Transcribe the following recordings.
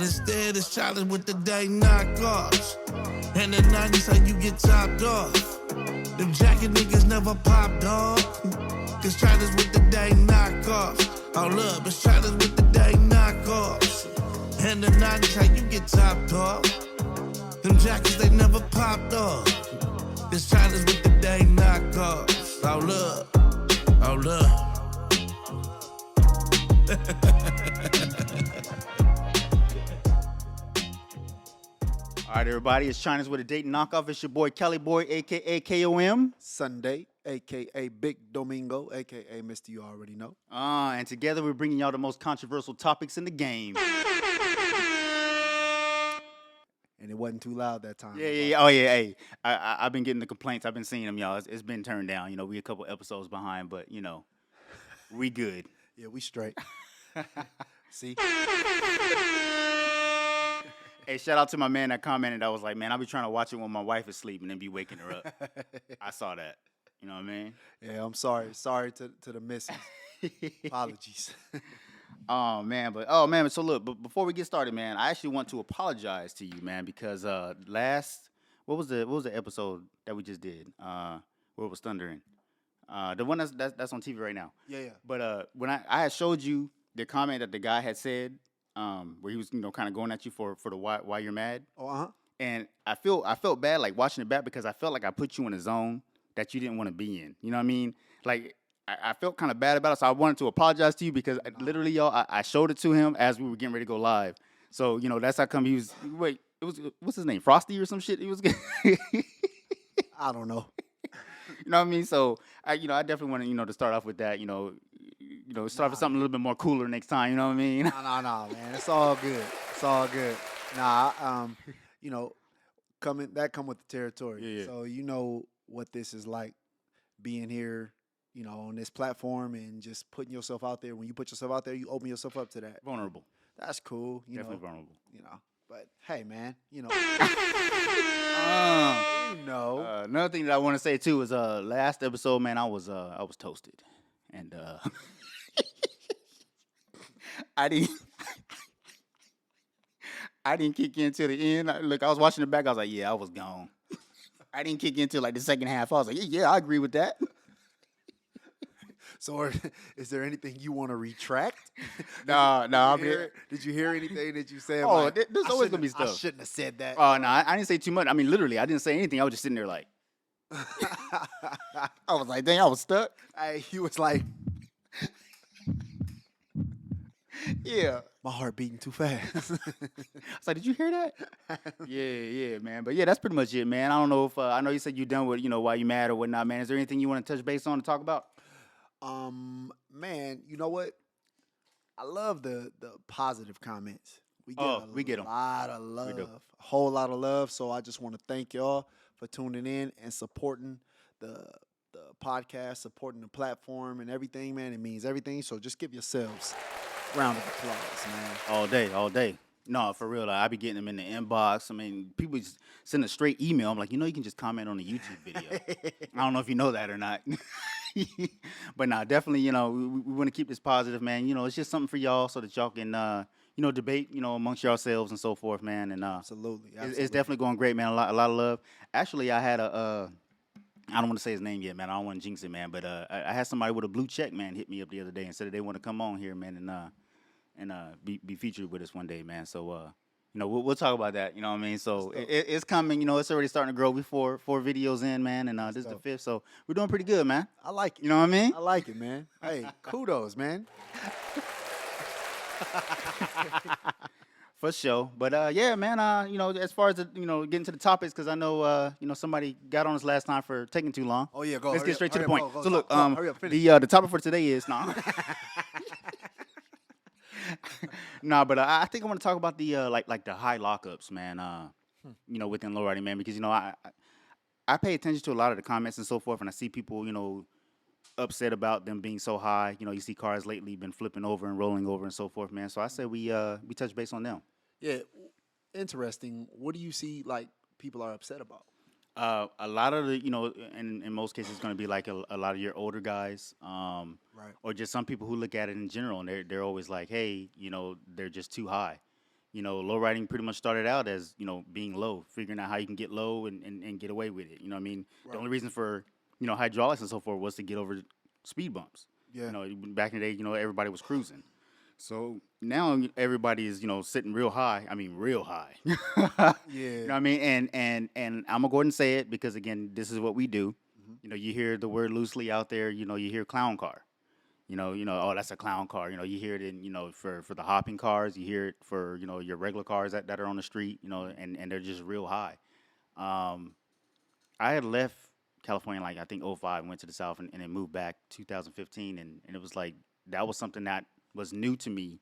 But instead it's challenge with the day knockoffs. And the 90s how you get topped off. Them jacket niggas never popped off. Cause challenge with the day knockoffs. Hold up, it's challenge with the day knockoffs. And the 90s how you get topped off. Them jackets they never popped off. This challenge with the day knockoffs. Hold up, hold up. All right, everybody, it's China's with a Dayton knockoff. It's your boy Kelly Boy, a.k.a. KOM. Sunday, a.k.a. Big Domingo, a.k.a. Mr. You Already Know. And together we're bringing y'all the most controversial topics in the game. And it wasn't too loud that time. Yeah. Oh, yeah, hey. I've been getting the complaints. I've been seeing them, y'all. It's been turned down. You know, we a couple episodes behind, but, you know, we good. Yeah, we straight. See? Hey, shout out to my man that commented. I was like, man, I'll be trying to watch it when my wife is asleep and then be waking her up. I saw that. You know what I mean? Yeah, I'm sorry. Sorry to the missus. Apologies. Oh man, so look, but before we get started, man, I actually want to apologize to you, man, because what was the episode that we just did? Where it was thundering. The one that's on TV right now. Yeah. But when I had showed you the comment that the guy had said, where he was, you know, kind of going at you for the why you're mad. Oh, uh-huh. And I felt bad like watching it back because I felt like I put you in a zone that you didn't want to be in. You know what I mean? Like I felt kind of bad about it, so I wanted to apologize to you because literally, y'all, I showed it to him as we were getting ready to go live. So, you know, that's how come it was, what's his name? Frosty or some shit? He was I don't know. You know what I mean? So, I definitely want to, to start off with that, start with something a little bit more cooler next time, you know what I mean? No, man. It's all good. It's all good. Nah, come with the territory. Yeah. So you know what this is like, being here, on this platform and just putting yourself out there. When you put yourself out there, you open yourself up to that. Vulnerable. That's cool. Definitely vulnerable. But hey, man, Another thing that I want to say too is last episode, man, I was toasted, and I didn't kick in till the end. Look, I was watching it back. I was like, yeah, I was gone. I didn't kick in till like the second half. I was like, yeah, I agree with that. So, is there anything you want to retract? No. Did you hear anything that you said? Oh, there's always gonna be stuff. I shouldn't have said that. Oh no, I didn't say too much. I mean, literally, I didn't say anything. I was just sitting there like, I was like, dang, I was stuck. He was like, yeah, my heart beating too fast. I was like, did you hear that? yeah, man. But yeah, that's pretty much it, man. I don't know if I know you said you're done with why you mad or whatnot, man. Is there anything you want to touch base on to talk about? Man, you know what? I love the positive comments. We get a 'em. lot of love, do. a whole lot of love. So I just want to thank y'all for tuning in and supporting the podcast, supporting the platform and everything, man. It means everything. So just give yourselves a round of applause, man. All day. No, for real. I be getting them in the inbox. I mean, people just send a straight email. I'm like, you can just comment on the YouTube video. I don't know if you know that or not. But nah, definitely, we want to keep this positive, man. It's just something for y'all so that y'all can, debate, amongst yourselves and so forth, man. And Absolutely. It's definitely going great, man. A lot of love. Actually, I had I don't want to say his name yet, man. I don't want to jinx it, man. But I had somebody with a blue check, man, hit me up the other day and said that they want to come on here, man, and be featured with us one day, man. So we'll talk about that. You know what I mean? So it's coming. It's already starting to grow. We four videos in, man, and this is the fifth. So we're doing pretty good, man. I like it. You know what I mean? I like it, man. Hey, kudos, man. For sure. But yeah, man. As far as getting to the topics, because I know somebody got on us last time for taking too long. Oh yeah, go. Let's get straight to the point. Go, so look, hurry up, the topic for today is Nah, but I think I want to talk about the like the high lockups, man. Within low riding, man, because I pay attention to a lot of the comments and so forth, and I see people upset about them being so high. You see cars lately been flipping over and rolling over and so forth, man. So I say we touch base on them. Yeah, interesting. What do you see like people are upset about? A lot of the, in most cases, it's going to be like a lot of your older guys, right, or just some people who look at it in general, and they're always like, hey, they're just too high, low riding pretty much started out as, being low, figuring out how you can get low and get away with it. You know what I mean? Right. The only reason for, hydraulics and so forth was to get over speed bumps. Yeah. Back in the day, everybody was cruising. So now everybody is, sitting real high. I mean, real high. Yeah. You know what I mean? And I'm gonna go ahead and say it because again, this is what we do. Mm-hmm. You hear the word loosely out there. You hear clown car. Oh, that's a clown car. You hear it in, for the hopping cars. You hear it for, your regular cars that are on the street. And they're just real high. I had left California like I think '05, went to the South, and then moved back 2015, and it was like that was something that was new to me.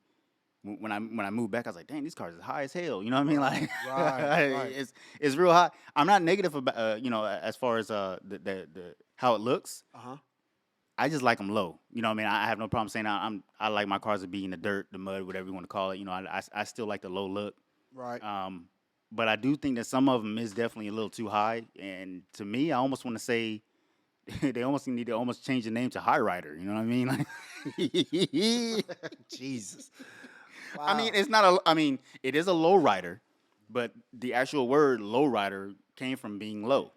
When I moved back, I was like, "Dang, these cars are high as hell." You know what I mean? Like, Right. it's real high. I'm not negative about as far as the how it looks. Uh-huh. I just like them low. You know what I mean? I have no problem saying I like my cars to be in the dirt, the mud, whatever you want to call it. I still like the low look. Right. But I do think that some of them is definitely a little too high. And to me, I almost want to say they almost need to almost change the name to High Rider. You know what I mean? Like, Jesus. Wow. I mean, it's not a. I mean, it is a low rider, but the actual word low rider came from being low.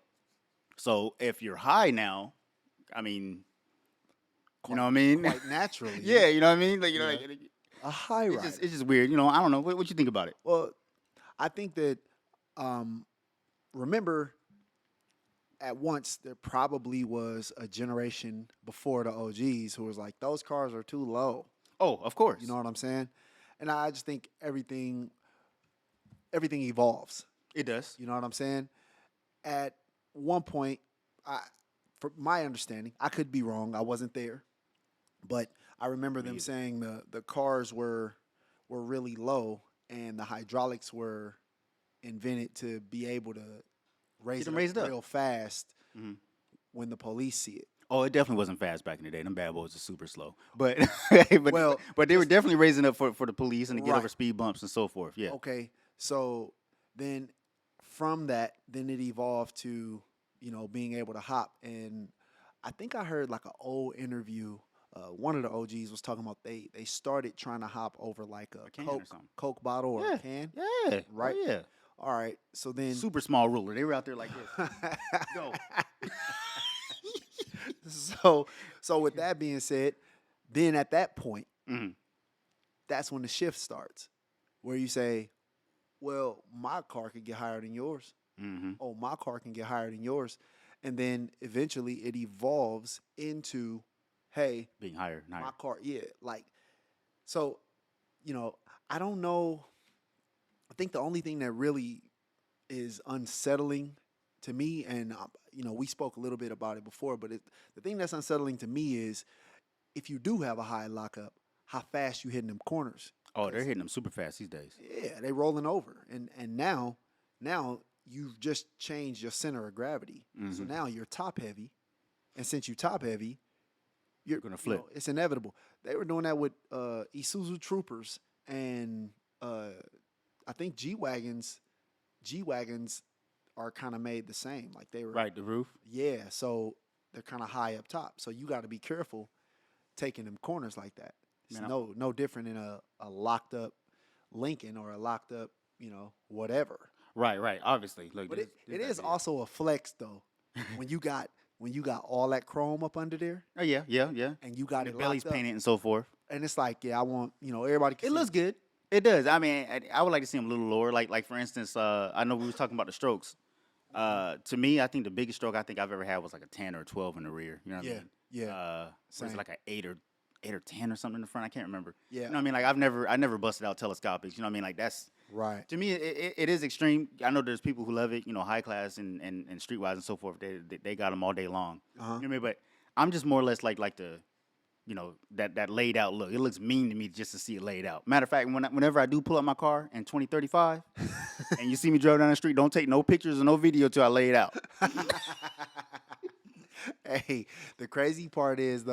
So if you're high now, I mean, you know what I mean? Quite naturally. Yeah, you know what I mean? Like, Yeah. like A high rider. it's just weird. I don't know. What you think about it? Well, I think that remember at once there probably was a generation before the OGs who was like, those cars are too low. Oh, of course. You know what I'm saying? And I just think everything evolves. It does. You know what I'm saying? At one point, for my understanding, I could be wrong. I wasn't there, but I remember them saying the cars were really low and the hydraulics were invented to be able to raise it up real fast when the police see it. Oh, it definitely wasn't fast back in the day. Them bad boys are super slow. But Well, but they were definitely raising up for the police and to get Right. over speed bumps and so forth. Yeah. Okay, so then from that, then it evolved to being able to hop. And I think I heard like an old interview. One of the OGs was talking about they started trying to hop over like a can or Coke, something. Coke bottle or Yeah. a can. Yeah. Right. Oh, yeah. All right, so then Super small ruler. They were out there like this. Go. so with that being said, then at that point, Mhm. that's when the shift starts, where you say, "Well, my car could get higher than yours. Mhm. Oh, my car can get higher than yours," and then eventually it evolves into, "Hey, Being higher. and higher. my car, yeah." Like, so, I don't know. I think the only thing that really is unsettling to me, and we spoke a little bit about it before, but the thing that's unsettling to me is if you do have a high lockup, how fast you hitting them corners. Oh, they're hitting them super fast these days. Yeah, they rolling over, and now you've just changed your center of gravity. So Mhm. now you're top heavy, and since you top heavy, you're Gonna flip. it's inevitable. They were doing that with Isuzu Troopers and I think G wagons. G wagons are kind of made the same. Like they were Right, the roof. Yeah, so they're kind of high up top. So you got to be careful taking them corners like that. It's Man, no different in a locked up Lincoln or a locked up whatever. Right. Obviously. Look, But this it that is video. also a flex though when you got all that chrome up under there Oh yeah. and you got The it belly's locked up, painted and so forth. and it's like I want everybody. Can It see looks good. It does. I mean, I would like to see them a little lower. Like for instance, I know we was talking about the strokes. To me, I think the biggest stroke I think I've ever had was like a 10 or a 12 in the rear. You know what I mean? Yeah. Was it Same. like an 8 or 10 or something in the front? I can't remember. Yeah. You know what I mean? Like I never busted out telescopics. You know what I mean? Like that's Right. to me it is extreme. I know there's people who love it. High class and streetwise and so forth. They got them all day long. Uh-huh. You know what I mean? But I'm just more or less like the that laid out look. It looks mean to me just to see it laid out. Matter of fact, whenever I do pull up my car in 2035 and you see me drive down the street, don't take no pictures or no video till I lay it out. Hey, the crazy part is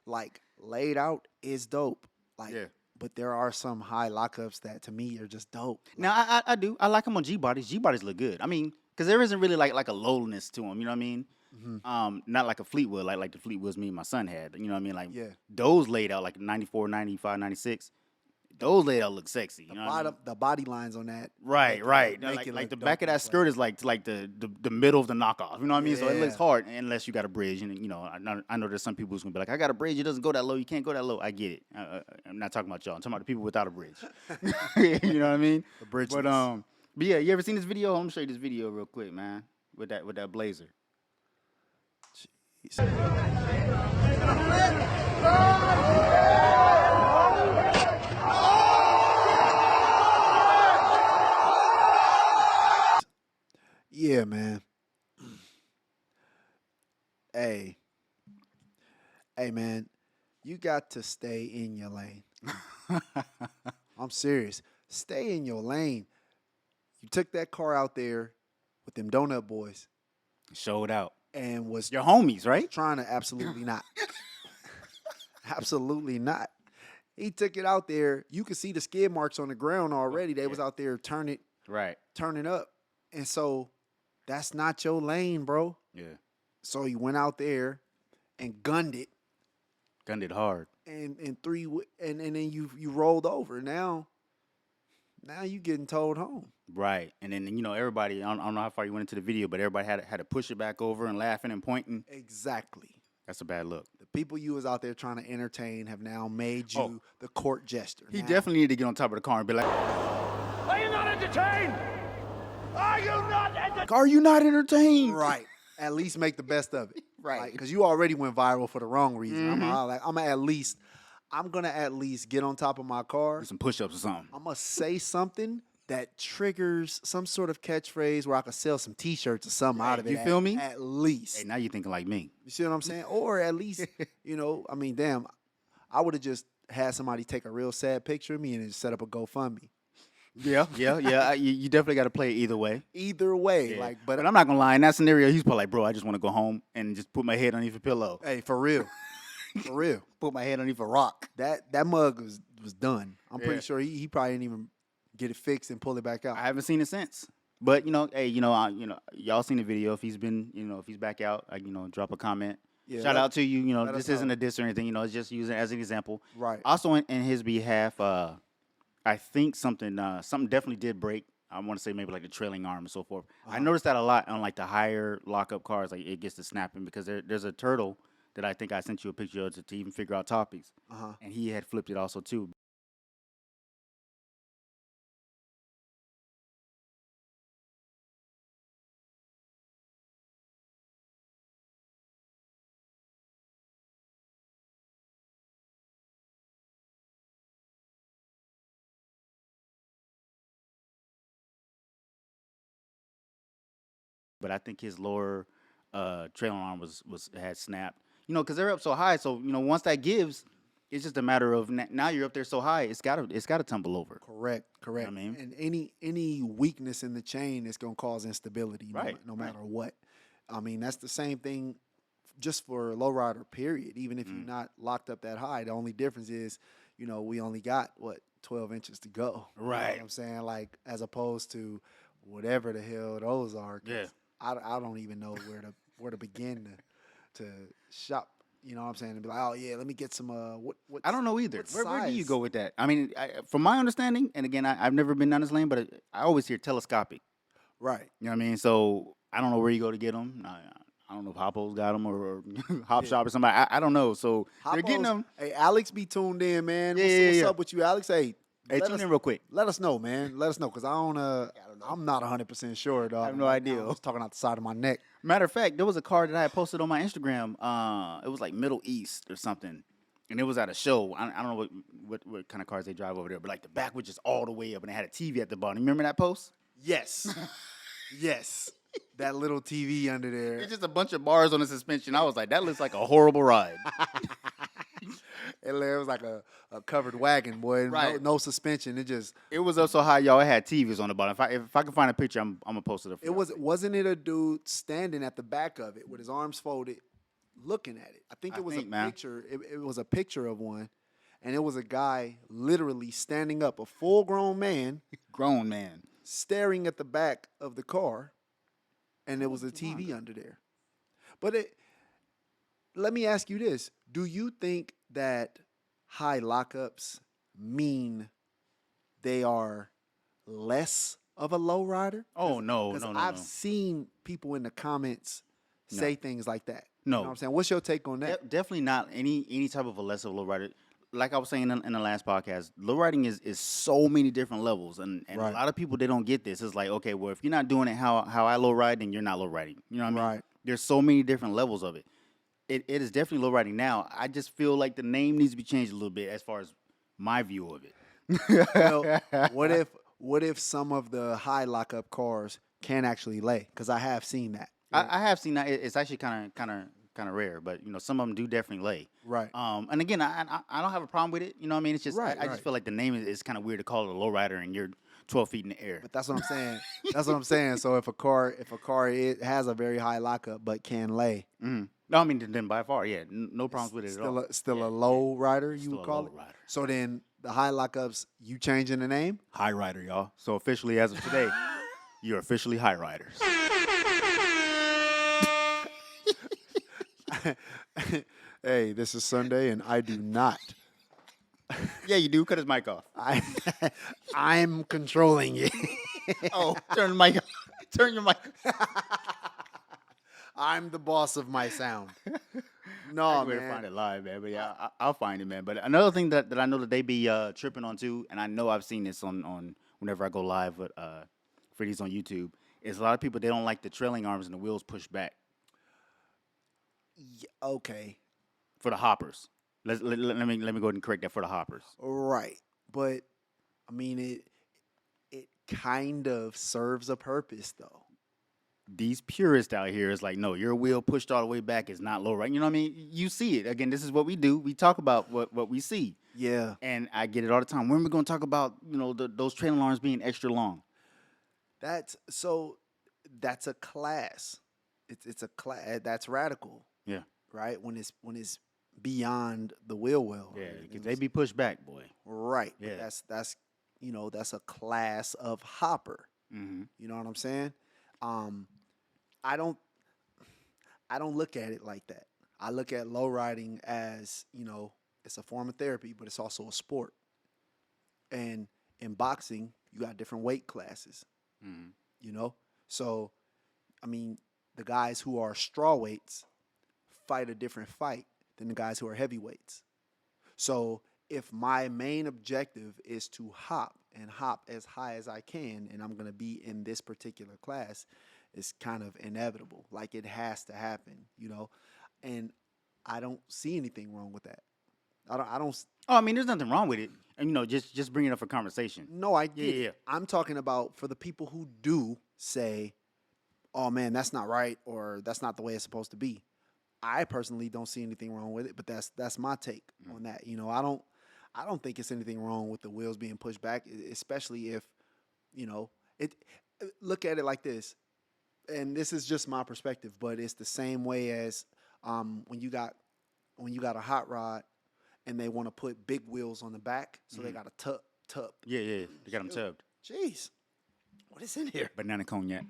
like laid out is dope. Like, Yeah. but there are some high lockups that to me are just dope. Now I do. I like them on G bodies. G bodies look good. I mean, because there isn't really like a lowness to them. You know what I mean? Not like a Fleetwood, like the Fleetwoods me and my son had. You know what I mean? Like Yeah. those laid out like 94, 95, 96. those laid out look sexy. The You know what I mean? the body lines on that. Right, right. Make it Like look the dope back of in that play. skirt is like the middle of the knockoff. You know what I mean? So it looks Yeah. hard unless you got a bridge. And you know, I know there's some people who's gonna be like, I got a bridge. It doesn't go that low. You can't go that low. I get it. I'm not talking about y'all. I'm talking about the people without a bridge. You know what I mean? The bridgeless. But yeah, you ever seen this video? I'm gonna show you this video real quick, man. With that blazer. Yeah, man. Hey, man, you got to stay in your lane. I'm serious. Stay in your lane. You took that car out there with them donut boys Showed out. and was Your homies, right? trying to absolutely not. Absolutely not. He took it out there. You could see the skid marks on the ground already. They was out there turning Right. up. And so that's not your lane, bro. Yeah. So he went out there and gunned it. Gunned it hard. And then you rolled over. Now you getting towed home. Right. And then, you know, everybody, I don't know how far you went into the video, but everybody had to push it back over and laughing and pointing. Exactly. That's a bad look. The people you was out there trying to entertain have now made you Oh. the court jester. He Now- definitely needed to get on top of the car and be like, Are you not entertained? Are you not entertained? are you not entertained? Right. At least make the best of it. Right. Because you already went viral for the wrong reason. I'm gonna at least get on top of my car. Do some push-ups or something. I'm gonna say something that triggers some sort of catchphrase where I could sell some T-shirts or something out of it. you feel me? At least. Hey, now you're thinking like me. You see what I'm saying? Or at least, I mean, damn, I would have just had somebody take a real sad picture of me and just set up a GoFundMe. Yeah. You definitely got to play it either way. Either way, Yeah. but I'm not gonna lie. In that scenario, he's probably like, bro, I just want to go home and just put my head underneath a pillow. hey, for real, for real. Put my head underneath a rock. That mug was done. I'm Yeah. pretty sure he probably didn't even get it fixed and pull it back out. I haven't seen it since. But hey, y'all seen the video. If he's been, if he's back out, drop a comment. Yeah, Shout out to you. let This us isn't know. a diss or anything. It's just using it as an example. Right. Also, in his behalf, I think something definitely did break. I want to say maybe like the trailing arm and so forth. I noticed that a lot on like the higher lockup cars. Like it gets to snapping because there's a turtle that I think I sent you a picture of to even figure out topics, and he had flipped it also too. But I think his lower trailing arm had snapped. Because they're up so high. So once that gives, it's just a matter of now you're up there so high, it's gotta tumble over. Correct. I mean? And any weakness in the chain is gonna cause instability, Right, no matter what. I mean, that's the same thing just for lowrider, period. Even if you're not locked up that high, the only difference is, we only got 12 inches to go. You know Right. what I'm saying? Like, as opposed to whatever the hell those are. 'Cause Yeah. I don't even know where to begin to shop. You know what I'm saying? And be like, oh yeah, let me get some. What I don't know either. what Where do you size? go with that? I mean, from my understanding, and again, I've never been down this lane, but I always hear telescopic. Right. You know what I mean? So I don't know where you go to get them. I don't know if Hoppo's got them or Hop Shop or somebody. I don't know. So they're getting them. Hey, Alex, be tuned in, man. Yeah, What's yeah. up with you, Alex? Hey, Hey, let tune us- in real quick. Let us know, man. Let us know, because I don't know. I'm not 100% sure, dog. I have no Right now, idea. I was talking out the side of my neck. Matter of fact, there was a car that I had posted on my Instagram. It was like Middle East or something, and it was at a show. I don't know what kind of cars they drive over there, but like the back was just all the way up, and they had a TV at the bottom. You remember that post? Yes. Yes. That little TV under there. It's just a bunch of bars on the suspension. I was like, that looks like a horrible ride. It was like a covered wagon, boy. Right. No suspension. It was up so high, y'all. It had TVs on the bottom. If I can find a picture, I'm gonna post it up. Wasn't it a dude standing at the back of it with his arms folded, looking at it? I think it was a picture. It was a picture of one, and it was a guy literally standing up, a full-grown man, Grown man. staring at the back of the car, and there was a TV under there. But let me ask you this. Do you think that high lockups mean they are less of a low rider? Oh no, Because no. I've seen people in the comments say things like that. No. You know what I'm saying? What's your take on that? Definitely not any type of a less of a low rider. Like I was saying in the last podcast, low riding is so many different levels, and Right. a lot of people they don't get this. It's like, okay, well, if you're not doing it how I low ride, then you're not low riding. You know what I mean? Right. There's so many different levels of it. It is definitely low riding now. I just feel like the name needs to be changed a little bit as far as my view of it. Well, what if some of the high lockup cars can actually lay? Because I have seen that. I have seen that. It's actually kind of rare, but some of them do definitely lay. Right. And again, I don't have a problem with it. You know what I mean? It's just Right, I just feel like the name is kind of weird to call it a low rider, and you're 12 feet in the air. But that's what I'm saying. That's what I'm saying. So if a car it has a very high lockup but can lay, No, I mean then by far, yeah, no problems with it at all. still a low rider, you Still would a call low it. rider. So then the high lockups, you changing the name? High rider, y'all. So officially, as of today, you're officially high riders. Hey, this is Sunday, and I do not. Yeah, you do. Cut his mic off. I'm controlling it. Oh, turn the mic. Turn your mic. I'm the boss of my sound. No, Way to man. find it live, man. But yeah, I'll find it, man. But another thing that I know that they be tripping on too, and I know I've seen this on whenever I go live with for these on YouTube, is a lot of people they don't like the trailing arms and the wheels pushed back Okay, for the hoppers. Let me go ahead and correct that for the hoppers. right. But I mean, it kind of serves a purpose, though. These purists out here is like, no, your wheel pushed all the way back is not low, right? You know what I mean? You see it. Again, this is what we do. We talk about what we see. Yeah, And I get it all the time. When are we going to talk about, those trailing arms being extra long? that's a class. It's a class that's radical, Yeah. right? When it's beyond the wheel well. Yeah, because they be pushed back, boy. Right. But Yeah. that's that's a class of hopper. Mm-hmm. You know what I'm saying? I don't look at it like that. I look at low riding as, it's a form of therapy, but it's also a sport. And in boxing, you got different weight classes. Mm-hmm. So I mean, the guys who are straw weights fight a different fight than the guys who are heavyweights. So if my main objective is to hop as high as I can, and I'm going to be in this particular class, it's kind of inevitable. Like, it has to happen, and I don't see anything wrong with that. I don't. Oh, I mean, there's nothing wrong with it. And, just bring it up for conversation. No, I get Yeah. it. I'm talking about for the people who do say, oh man, that's not right, or that's not the way it's supposed to be. I personally don't see anything wrong with it, but that's my take on that. I don't think it's anything wrong with the wheels being pushed back, especially if, it. Look at it like this, and this is just my perspective, but it's the same way as when you got a hot rod and they want to put big wheels on the back, so they got a tub. Yeah. They got them tubbed. Jeez, what is in here? Banana cognac.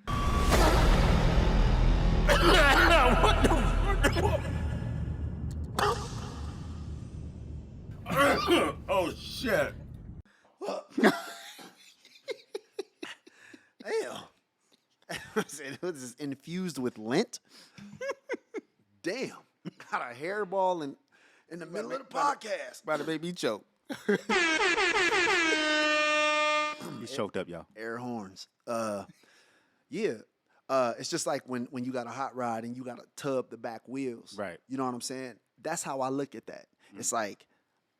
Oh shit. Damn. It was infused with lint. Damn. Got a hairball in the middle of the podcast. About to make me choke. He's choked up, y'all. Air horns. Yeah. It's just like when you got a hot rod and you got to tub the back wheels. Right. You know what I'm saying? That's how I look at that. It's like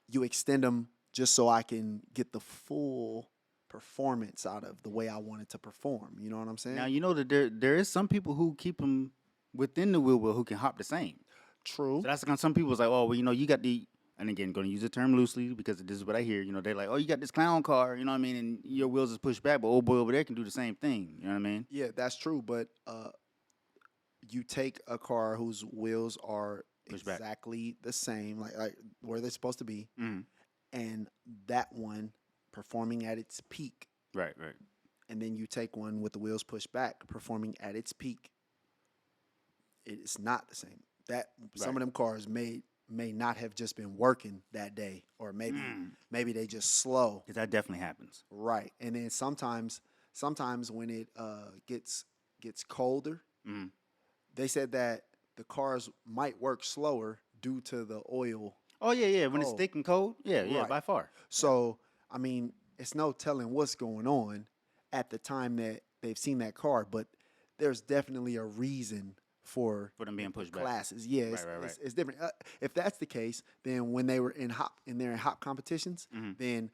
you extend them just so I can get the full performance out of the way I want it to perform. You know what I'm saying? Now, you know that there is some people who keep them within the wheel well who can hop the same. True. So that's kind of some people's like, oh, well, you got the, and again, going to use the term loosely because this is what I hear. They're like, oh, you got this clown car, you know what I mean, and your wheels is pushed back, but old boy over there can do the same thing. You know what I mean? Yeah, that's true. But you take a car whose wheels are Pushed back. exactly the same, like where they're supposed to be, Mm-hmm. and that one performing at its peak, Right. and then you take one with the wheels pushed back performing at its peak. It's not the same. Some of them cars made may not have just been working that day, or maybe they just slow. 'Cause that definitely happens. Right. And then sometimes when it gets colder, they said that the cars might work slower due to the oil. Oh yeah. When it's Oh. thick and cold, yeah, Right. by far. So I mean, it's no telling what's going on at the time that they've seen that car, but there's definitely a reason for them being pushed back. classes. Yeah, Right. it's different. If that's the case, then when they were in hop competitions, then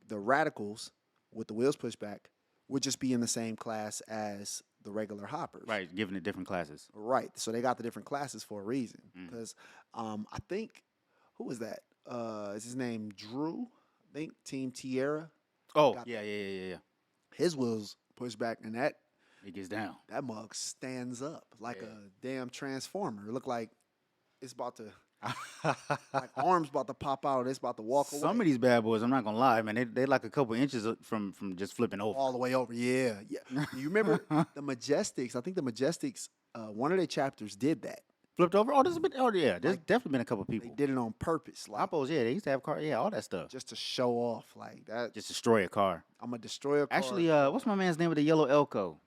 the radicals with the wheels pushed back would just be in the same class as the regular hoppers. Right, giving it different classes. Right. So they got the different classes for a reason. Because I think, who was that? Is his name Drew? I think Team Tierra. Oh, Got yeah. His wheels pushed back, and that It gets down. mug stands up like a damn transformer. It looked like it's about to, like arms about to pop out. It's about to walk away. Some of these bad boys, I'm not gonna lie, man, they like a couple inches from just flipping over. all the way over. Yeah. You remember the Majestics? I think the Majestics, one of their chapters did that. Flipped over? Oh, there's definitely been a couple They people. did it on purpose, like Appos, yeah, they used to have car, all that stuff. just to show off, like that. Just destroy a car. I'm gonna destroy a car. Actually, what's my man's name with the yellow Elko?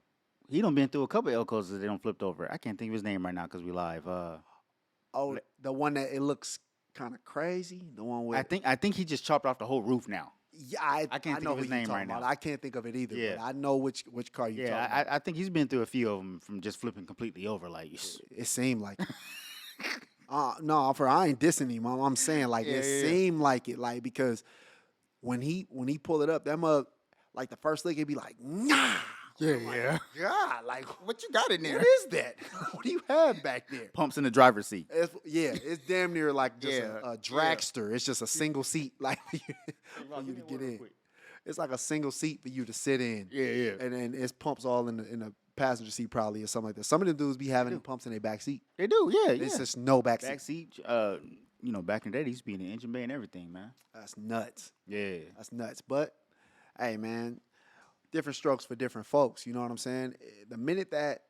He done been through a couple Elkos that they don't flipped over. I can't think of his name right now because we live. Oh, the one that it looks kind of crazy. The one with I think he just chopped off the whole roof now. yeah, I can't think know of his who you're name talking right about. now. I can't think of it either. Yeah. But I know which car you're talking about. I think he's been through a few of them from just flipping completely over. Like, It seemed like it. No, I ain't dissing him. I'm saying like it seemed like it, like because when he pulled it up, that mug, like the first lick, it'd be like, nah. yeah. God, like What you got in there? what is that? What do you have back there? Pumps in the driver's seat. It's damn near like just Yeah, a dragster. It's just a single seat, like for you to get in. It's like a single seat for you to sit in. Yeah. And then it's pumps all in the passenger seat probably or something like that. Some of the dudes be having pumps in their back seat. They do, yeah. It's just no back seat. Back seat, back in the day, they used to be in the engine bay and everything, man. That's nuts. Yeah. That's nuts. But hey, man, different strokes for different folks. You know what I'm saying? The minute that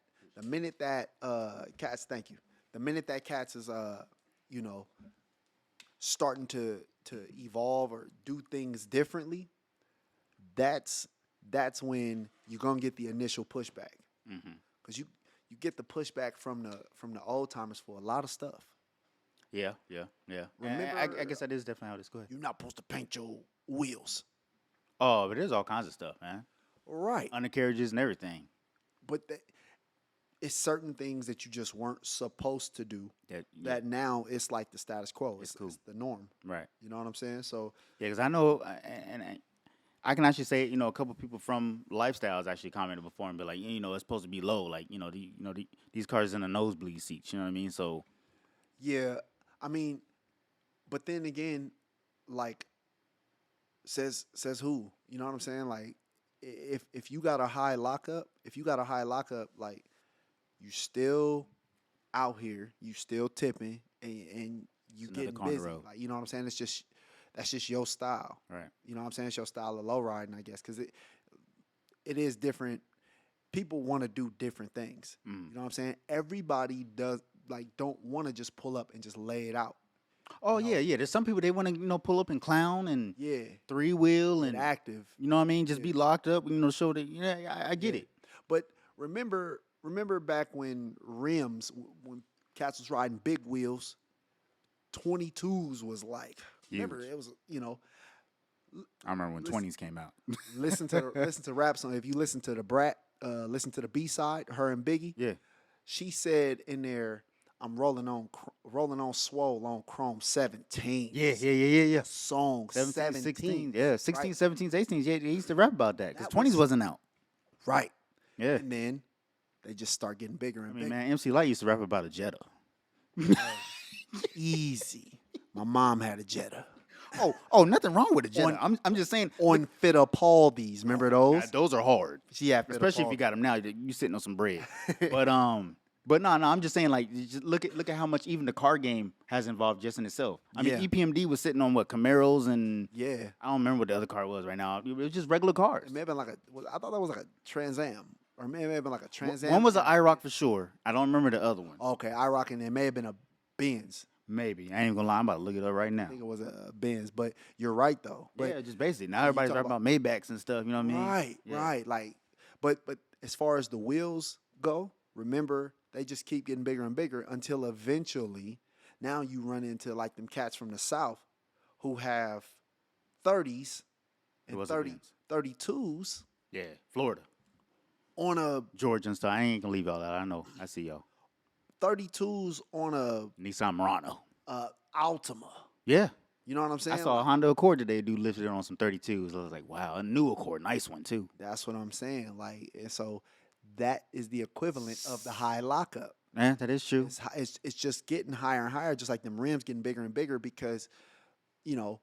Cats, thank you. The minute that Cats is starting to evolve or do things differently, that's when you're gonna get the initial pushback. Because you get the pushback from the old timers for a lot of stuff. Yeah. Remember- I guess that is definitely how this goes. You're not supposed to paint your wheels. Oh, but there's all kinds of stuff, man. Right. Undercarriages and everything. But it's certain things that you just weren't supposed to do that now it's like the status quo. It's cool. It's the norm. Right. You know what I'm saying? So Yeah, because I know, and I can actually say, a couple people from Lifestyles actually commented before and be like, it's supposed to be low, like, these cars in the nosebleed seats. You know what I mean? So yeah, I mean, but then again, like says who? You know what I'm saying? Like if you got a high lockup, like you still out here, you still tipping, and you It's another getting car on the busy. road. Like, you know what I'm saying? That's just your style. right. You know what I'm saying? It's your style of low riding, I guess, because it is different. People want to do different things. You know what I'm saying? Everybody don't want to just pull up and just lay it out. Oh yeah. There's some people they want to pull up and clown and Yeah, three wheel and and active. you know what I mean, just be locked up. Show that I get it. But remember back when rims, when cats was riding big wheels, 22s was like. Remember Huge. it was I remember when 20s came out. listen to rap song. If you listen to the Brat, listen to the B side, her and Biggie. Yeah. She said in there, "I'm rolling on swole on Chrome 17." Yeah. Song 17, 17. 16, yeah, 16, Right. 17, 18. Yeah, they used to rap about that because That 20s was- wasn't out. Right. Yeah. And then they just start getting bigger and I mean, bigger. man, MC Light used to rap about a Jetta. Easy. My mom had a Jetta. Oh, nothing wrong with a Jetta. On- I'm just saying. On Fittipaldi's. Remember those? God, those are hard. She had Especially if you got them now, you sitting on some bread. But no, I'm just saying, like, just look at how much even the car game has involved just in itself. I mean, Yeah. EPMD was sitting on what, Camaros and Yeah. I don't remember what the other car was right now. It was just regular cars. It may have been I thought that was like a Trans Am. Or it may have been like a Trans Am. One was an IROC for sure. I don't remember the other one. Okay, IROC, and it may have been a Benz. Maybe. I ain't even gonna lie. I'm about to look it up right now. I think it was a Benz, but you're right though. But Yeah, just basic. Now everybody's talk talking about Maybachs and stuff. You know what I mean? right, Yeah. right. Like, but as far as the wheels go, remember they just keep getting bigger and bigger until eventually, now you run into like them cats from the South who have 30s and was a 30, Benz. 32s Yeah, Florida, on a Georgia and stuff. I ain't gonna leave all that. I know. I see y'all. 32s on a Nissan Murano. Altima. Yeah. You know what I'm saying? I saw a Honda Accord today do lifted on some 32s. I was like, wow, a new Accord, nice one too. That's what I'm saying. Like, and so that is the equivalent of the high lockup. Man, that is true. It's just getting higher and higher, just like them rims getting bigger and bigger because, you know,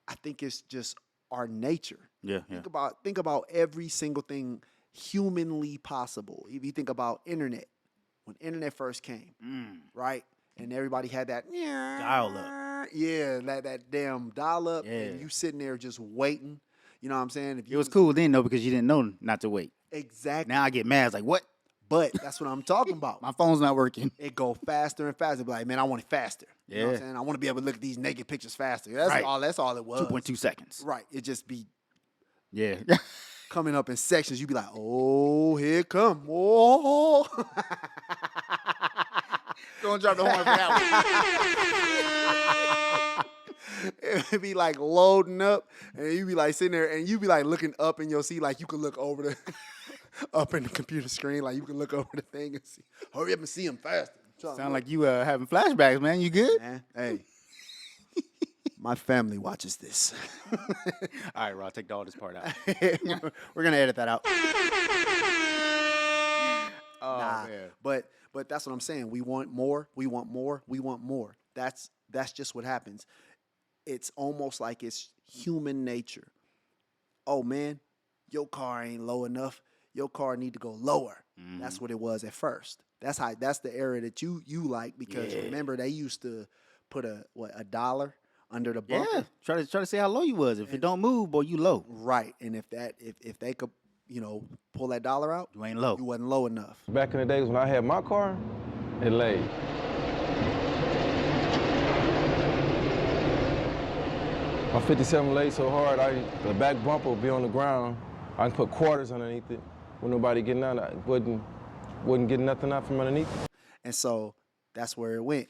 I think it's just our nature. Yeah, yeah. Think about every single thing humanly possible. If you think about internet, when internet first came, right, and everybody had that Dial up. yeah, that damn dial up, Yeah. and you sitting there just waiting. You know what I'm saying? If It was cool then though because you didn't know not to wait. exactly. Now I get mad. It's like, what? But that's what I'm talking about. My phone's not working. It go faster and faster. Be like, man, I want it faster. You know what I'm Yeah. saying? I want to be able to look at these naked pictures faster. That's Right. all. That's all it was. 2.2 seconds. Right. It just be Yeah. coming up in sections. You be like, oh, here it come. Oh. Don't drop the horn for that one. It'd be like loading up, and you be like sitting there, and you be like looking up in your seat, like you could look over the up in the computer screen, like you can look over the thing and see. Hurry up and see him faster. Sound like you having flashbacks, man. You good? man. Hey, my family watches this. All right, Rod, take all this part out. We're gonna edit that out. Oh, Nah, man. but that's what I'm saying. We want more. We want more. We want more. That's just what happens. It's almost like it's human nature. Oh man, your car ain't low enough. Your car need to go lower. That's what it was at first. That's the era that you like because remember they used to put a $1 under the bumper. Yeah. Try to see how low you was. If it don't move, boy, you low. Right. And if they could, pull that dollar out, You ain't low. you wasn't low enough. Back in the days when I had my car, it laid. My 57 laid so hard, the back bumper would be on the ground. I can put quarters underneath it. With nobody getting out, I wouldn't get nothing out from underneath it. And so that's where it went.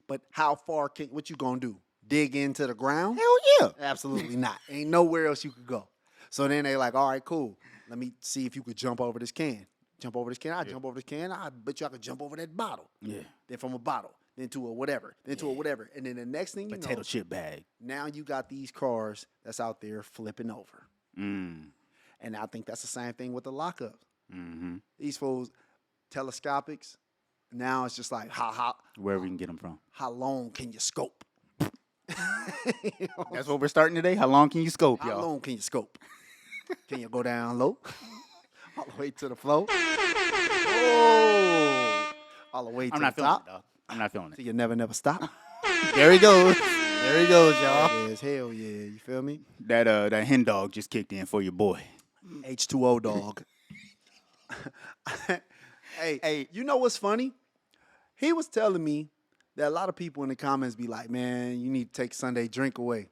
But how far what you gonna do? Dig into the ground? Hell yeah. Absolutely not. Ain't nowhere else you could go. So then they like, all right, cool. Let me see if you could jump over this can. Jump over this can. I jump over this can. I bet you I could jump over that bottle. Yeah. Then from a bottle, then to a whatever, then to a whatever. And then the next thing you Potato know, chip bag. now you got these cars that's out there flipping over. Mm. And I think that's the same thing with the lockup. Mm-hmm. These fools, telescopics, now it's just like, how Where we can get them from. long can you scope? You know, That's what we're starting today. How long can you scope, how y'all? long can you scope? Can you go down low? All the way to the floor? Oh! All the way to I'm the not feeling top? it, dog. I'm not feeling So it. you never stop? There he goes. There he goes, y'all. Yes, hell yeah. You feel me? That hen dog just kicked in for your boy. H2O dog. Hey, you know what's funny? He was telling me that a lot of people in the comments be like, man, you need to take Sunday drink away.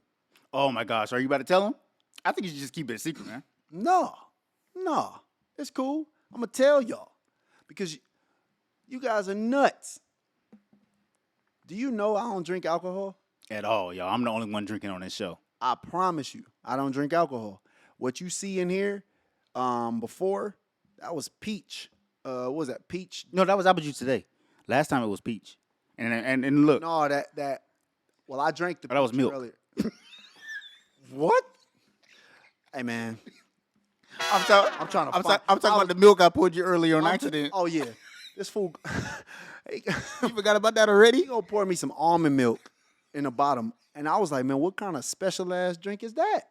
Oh my gosh, are you about to tell him? I think you should just keep it a secret, man. No, it's cool. I'm going to tell y'all because you guys are nuts. Do you know I don't drink alcohol? At all, y'all. I'm the only one drinking on this show. I promise you, I don't drink alcohol. What you see in here before, that was peach. What was that, peach? No, that was apple juice today. Last time it was peach. And look, No, well, I drank the Oh, that was peach milk. earlier. What? Hey, man. I'm talking about the milk I poured you earlier on accident. Oh, yeah. This fool, he You forgot about that already? gonna pour me some almond milk in the bottom. And I was like, man, what kind of special-ass drink is that?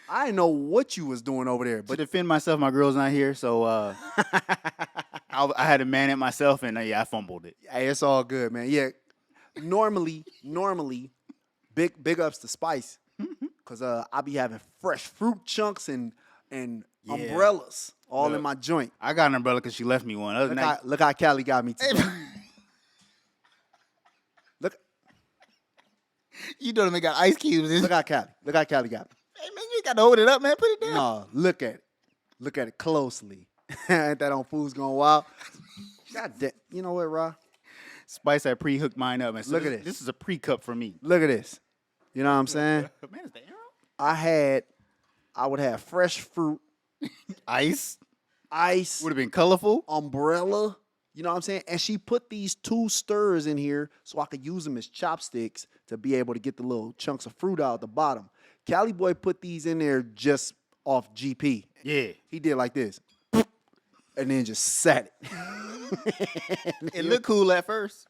I didn't know what you was doing over there. To But defend myself, my girl's not here, so I had to man it myself, and I fumbled it. hey, it's all good, man. Yeah, normally, big ups to Spice. Because I be having fresh fruit chunks and umbrellas all in Look. my joint. I got an umbrella because she left me one. Other Look night, how Callie got me today. You know them got ice cubes. Look how Cali. Look how Cali got me. Hey, man, you ain't got to hold it up, man. Put it down. No, look at it. Look at it closely. Ain't that on Food's Gone Wild? God damn. You know what, Ra? Spice had pre-hooked mine up. And so Look at this. this. This is a pre-cup for me. Look at this. You know what I'm saying? Man, is the arrow? I would have fresh fruit, Ice. ice, Would have been colorful. umbrella. You know what I'm saying? And she put these 2 stirrers in here so I could use them as chopsticks to be able to get the little chunks of fruit out at the bottom. Cali Boy put these in there just off GP. Yeah. He did like this. And then just sat it. It looked cool at first.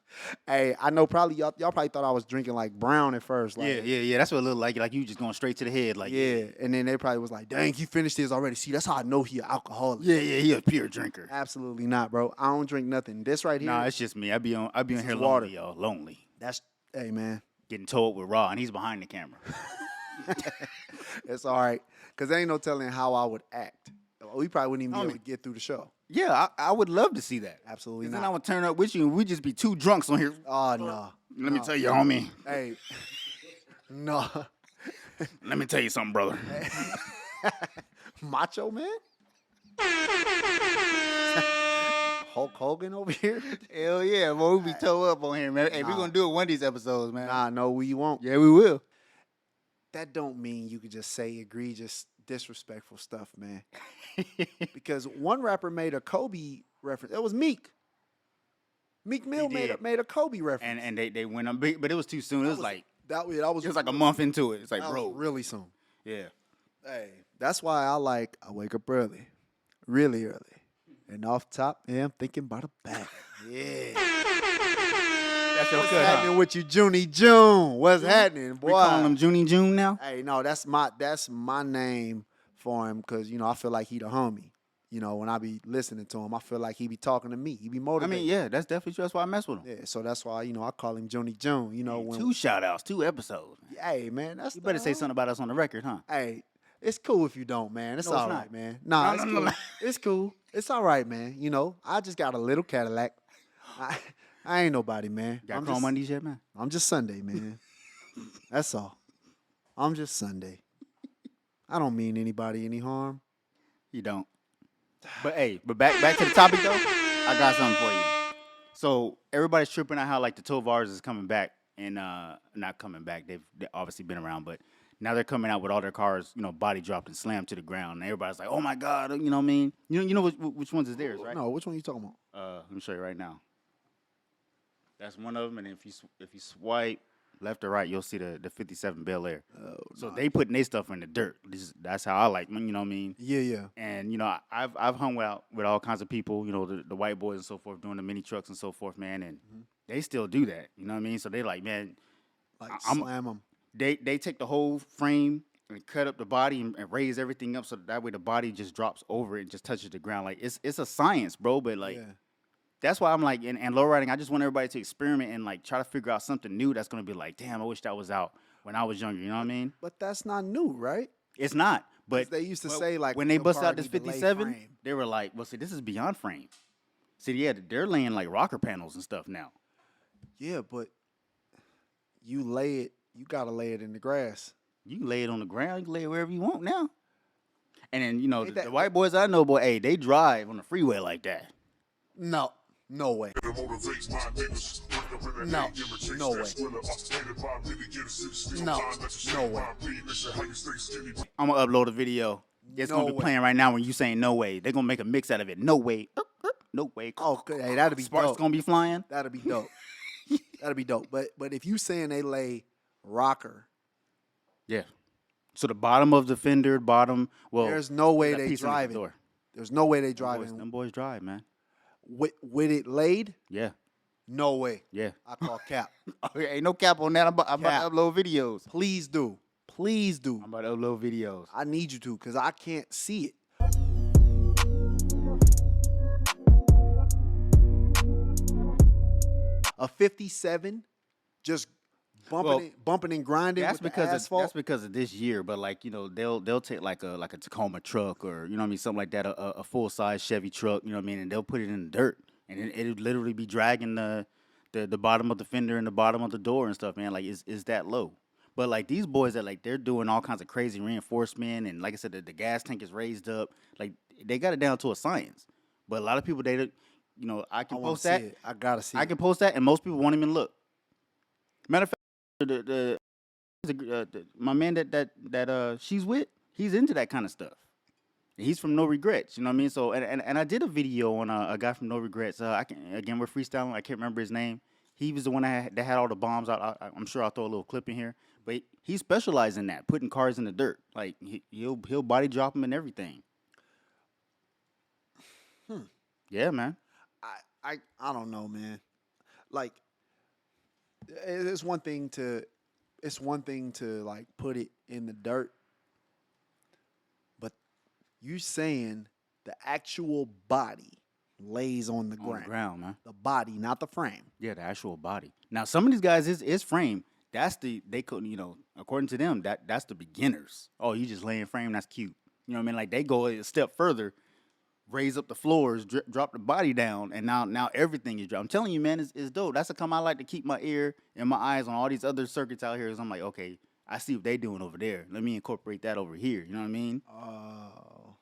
Hey, I know probably y'all probably thought I was drinking like brown at first. Like, Yeah. That's what it looked like. Like you just going straight to the head. Like yeah. And then they probably was like, dang, he finished his already. See, that's how I know he an alcoholic. Yeah. He a pure drinker. Absolutely not, bro. I don't drink nothing. This right here, Nah, it's just me. I be on here is lonely, water. y'all. Lonely. that's, hey, man. Getting told with Raw, and he's behind the camera. It's all right. Because there ain't no telling how I would act. We probably wouldn't even be able to get through the show. Yeah, I would love to see that. Absolutely 'Cause not. then I would turn up with you, and we'd just be 2 drunks on here. Oh, no. Let me tell you, homie. Hey. No. Let me tell you something, brother. Macho Man? Hulk Hogan over here? Hell yeah, boy. We be toe up on here, man. Hey, we're going to do it one of these episodes, man. Nah, no, we won't. Yeah, we will. That don't mean you could just say egregious, disrespectful stuff, man. Because one rapper made a Kobe reference. It was Meek. Meek Mill did. made a Kobe reference. And they went on big, but it was too soon. It was like that was like a month into it. It's like, that bro. was really soon. Yeah. Hey, that's why I wake up early, really early, and off top, yeah, I'm thinking about a bag. Yeah. That's your What's cut, happening with you, Junie June? What's happening, boy? We call him Junie June now? Hey, no, that's my name for him because I feel like he the homie. When I be listening to him, I feel like he be talking to me. He be I motivated. mean, yeah, that's definitely true. That's why I mess with him. Yeah, so that's why I call him Junie June. When 2 shout-outs, 2 episodes. hey man, that's You better say something about us on the record, huh? Hey, it's cool if you don't, man. It's No, it's all not. right, man. Nah, it's cool. no. It's cool. It's all right, man. I just got a little Cadillac. I ain't nobody, man. Got chrome undies yet, man? I'm just Sunday, man. That's all. I'm just Sunday. I don't mean anybody any harm. You don't. But hey, back to the topic though. I got something for you. So everybody's tripping out how like the Tovars is coming back and not coming back. They've obviously been around, but now they're coming out with all their cars, body dropped and slammed to the ground. And everybody's like, "Oh my God!" You know what I mean? You know which ones is theirs, right? No, which one you talking about? Let me show you right now. That's one of them, and if you swipe left or right, you'll see the 57 Bel Air. Oh, So they putting their stuff in the dirt. That's how I like them, you know what I mean? Yeah. And I've hung out with all kinds of people, the white boys and so forth, doing the mini trucks and so forth, man, and they still do that. You know what I mean? So they like, man, Like I'm- slam them. they take the whole frame and cut up the body and raise everything up so that way the body just drops over it and just touches the ground. Like it's a science, bro. But like that's why I'm like, and low riding, I just want everybody to experiment and like try to figure out something new that's gonna be like, damn, I wish that was out when I was younger. You know what I mean? But that's not new, right? It's not. But 'Cause they used to say, like, when they your bust car out this need to lay 57, frame. they were like, well, see, this is beyond frame. See, yeah, they're laying like rocker panels and stuff now. Yeah, but you gotta lay it in the grass. You can lay it on the ground. You can lay it wherever you want now. And then, Ain't that- the white boys I know, boy, hey, they drive on the freeway like that. No way. No way. No way. I'm going to upload a video. It's No going to be way. playing right now when you saying no way. They're going to make a mix out of it. No way. No way. Oh, hey, that'd be Sparks dope. going to be flying. That'd be dope. That'd be dope. But if you saying they lay rocker, Yeah. So the bottom of the fender, well. there's no way that they piece on the driving. door. There's no way they Them driving boys drive, man. with it laid. Yeah. No way. Yeah. I call cap. Ain't no cap on that. I'm about Cap. to upload videos. Please do. Please do. I'm about to upload videos. I need you to because I can't see it. A 57 just bumping and grinding That's with because the asphalt. that's because of this year, but like they'll take like a Tacoma truck or you know what I mean something like that, a full size Chevy truck, you know what I mean, and they'll put it in the dirt and it'll literally be dragging the bottom of the fender and the bottom of the door and stuff, man. Like it's that low. But like these boys that like they're doing all kinds of crazy reinforcement, and like I said, the gas tank is raised up. Like they got it down to a science. But a lot of people they, I I can want post to see that. it. I gotta see I it. can post that, and most people won't even look. Matter of fact, my man that she's with, he's into that kind of stuff. He's from No Regrets, you know what I mean? So and I did a video on a guy from No Regrets. We're freestyling. I can't remember his name. He was the one that had all the bombs out. I'm sure I'll throw a little clip in here. But he specialized in that, putting cars in the dirt. Like he'll body drop them and everything. Yeah, man. I don't know, man. Like it's one thing to like put it in the dirt, but you saying the actual body lays on the On ground. the ground, man. The body, not the frame. Yeah, the actual body. Now some of these guys is frame. That's they could according to them that's the beginners. Oh, you just laying frame. That's cute. You know what I mean? Like they go a step further. Raise up the floors, drop the body down, and now everything is dropped. I'm telling you, man, it's dope. That's the come I like to keep my ear and my eyes on all these other circuits out here. Cause I'm like, okay, I see what they doing over there. Let me incorporate that over here. You know what I mean? Oh,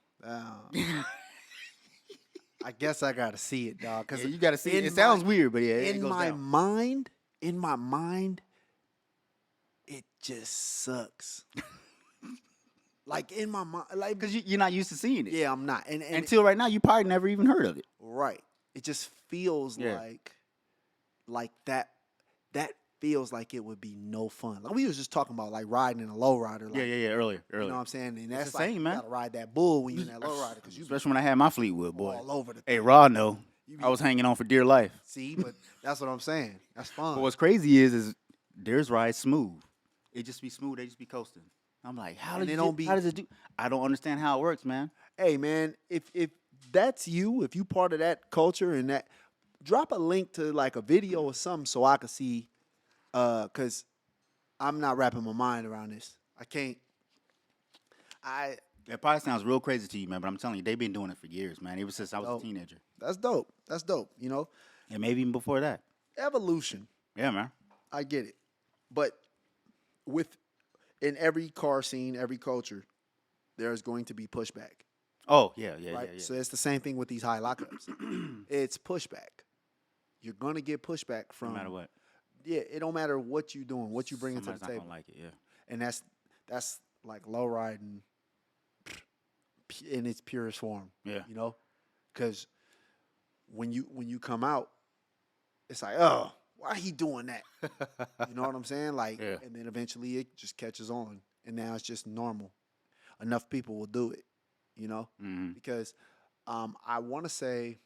I guess I gotta see it, dog. Cause Yeah, you got to see it. It sounds weird, but yeah, it in goes my down. mind, it just sucks. Like in my mind, like Because you're not used to seeing it. yeah, I'm not. And Until right now, you probably never even heard of it. right, it just feels Yeah. like that. That feels like it would be no fun. Like we was just talking about like riding in a lowrider. Like, Yeah. Earlier. You know what I'm saying? And that's the like same, you man. gotta ride that bull when you're in that lowrider because you Especially when I had my Fleetwood, boy. all over the Hey, thing. Rod, no. You I was hanging on for dear life. See, but that's what I'm saying. That's fun. But what's crazy is theirs rides smooth. It just be smooth. They just be coasting. I'm like, how does it do? I don't understand how it works, man. Hey man, if that's you, if you part of that culture and that, drop a link to like a video or something so I can see. Cause I'm not wrapping my mind around this. I can't. It probably sounds real crazy to you, man, but I'm telling you, they've been doing it for years, man. Ever since I was a teenager. That's dope. That's dope. You know, And maybe even before that. evolution. Yeah, man. I get it, but in every car scene, every culture, there's going to be pushback. Oh, yeah. Right. So it's the same thing with these high lockups. It's pushback. You're gonna get pushback from No matter what. Yeah, it don't matter what you doing, what you bringing to the Somebody's not table, gonna like it, yeah. and that's like low riding in its purest form. Yeah. You know, because when you come out, it's like, oh, why he doing that? You know what I'm saying? Like, Yeah. and then eventually it just catches on, and now it's just normal. Enough people will do it, you know, because I want to say,